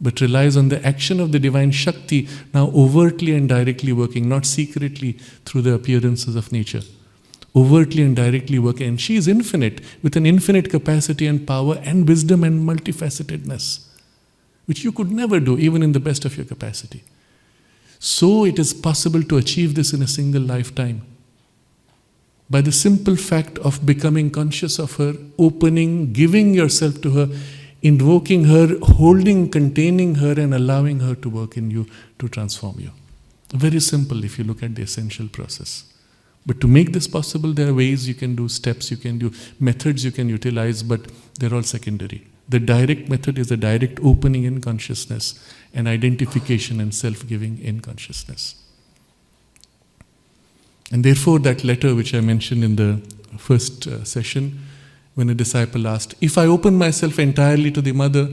but relies on the action of the divine Shakti, now overtly and directly working, not secretly through the appearances of nature, overtly and directly working. And she is infinite, with an infinite capacity and power and wisdom and multifacetedness, which you could never do, even in the best of your capacity. So it is possible to achieve this in a single lifetime. By the simple fact of becoming conscious of her, opening, giving yourself to her, invoking her, holding, containing her, and allowing her to work in you, to transform you. Very simple if you look at the essential process. But to make this possible, there are ways you can do, steps you can do, methods you can utilize, but they're all secondary. The direct method is a direct opening in consciousness and identification and self-giving in consciousness. And therefore, that letter which I mentioned in the first session, when a disciple asked, if I open myself entirely to the mother,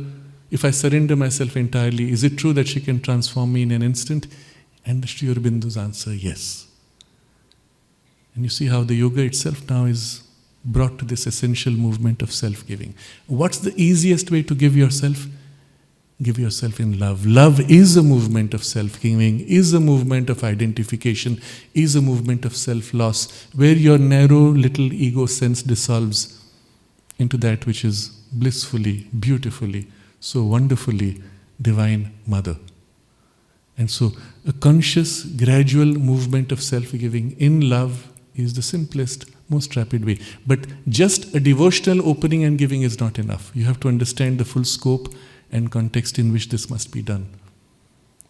if I surrender myself entirely, is it true that she can transform me in an instant? And Sri Aurobindo's answer, yes. And you see how the yoga itself now is brought to this essential movement of self-giving. What's the easiest way to give yourself? Give yourself in love. Love is a movement of self-giving, is a movement of identification, is a movement of self-loss, where your narrow little ego sense dissolves into that which is blissfully, beautifully, so wonderfully divine mother. And so a conscious, gradual movement of self-giving in love is the simplest, most rapid way. But just a devotional opening and giving is not enough. You have to understand the full scope and context in which this must be done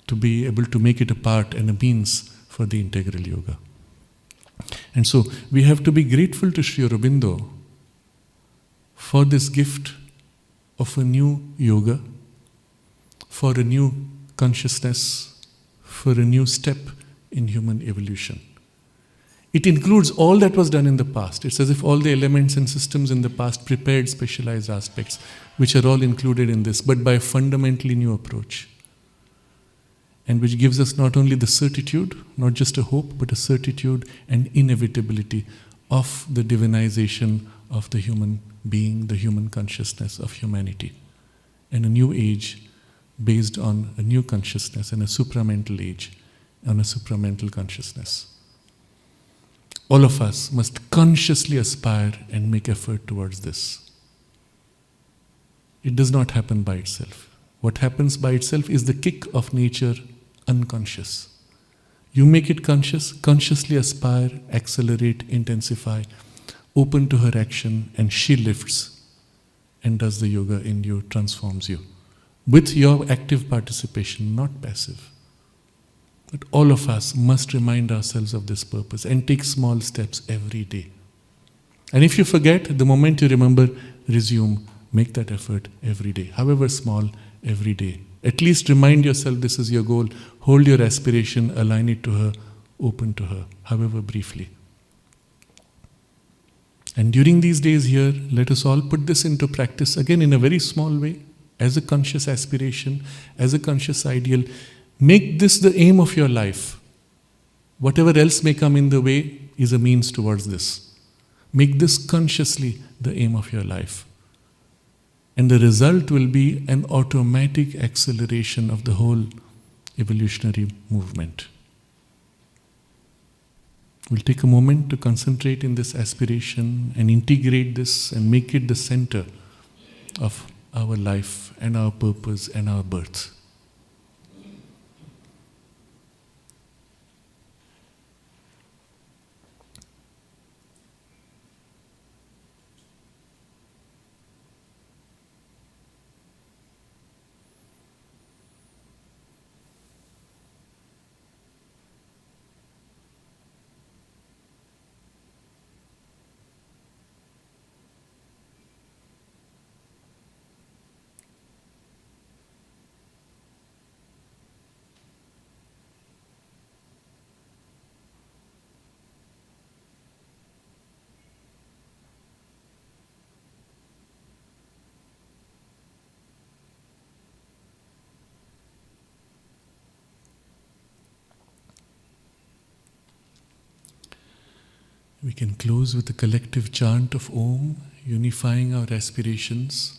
to be able to make it a part and a means for the integral yoga. And so we have to be grateful to Sri Aurobindo for this gift of a new yoga, for a new consciousness, for a new step in human evolution. It includes all that was done in the past. It's as if all the elements and systems in the past prepared specialized aspects, which are all included in this, but by a fundamentally new approach. And which gives us not only the certitude, not just a hope, but a certitude and inevitability of the divinization of the human being, the human consciousness of humanity. And a new age based on a new consciousness and a supramental age, on a supramental consciousness. All of us must consciously aspire and make effort towards this. It does not happen by itself. What happens by itself is the kick of nature, unconscious. You make it conscious, consciously aspire, accelerate, intensify, open to her action, and she lifts and does the yoga in you, transforms you. With your active participation, not passive. But all of us must remind ourselves of this purpose and take small steps every day. And if you forget, the moment you remember, resume, make that effort every day, however small, every day. At least remind yourself this is your goal. Hold your aspiration, align it to her, open to her, however briefly. And during these days here, let us all put this into practice again in a very small way, as a conscious aspiration, as a conscious ideal. Make this the aim of your life. Whatever else may come in the way is a means towards this. Make this consciously the aim of your life. And the result will be an automatic acceleration of the whole evolutionary movement. We'll take a moment to concentrate in this aspiration and integrate this and make it the center of our life and our purpose and our birth. We can close with a collective chant of Om, unifying our aspirations.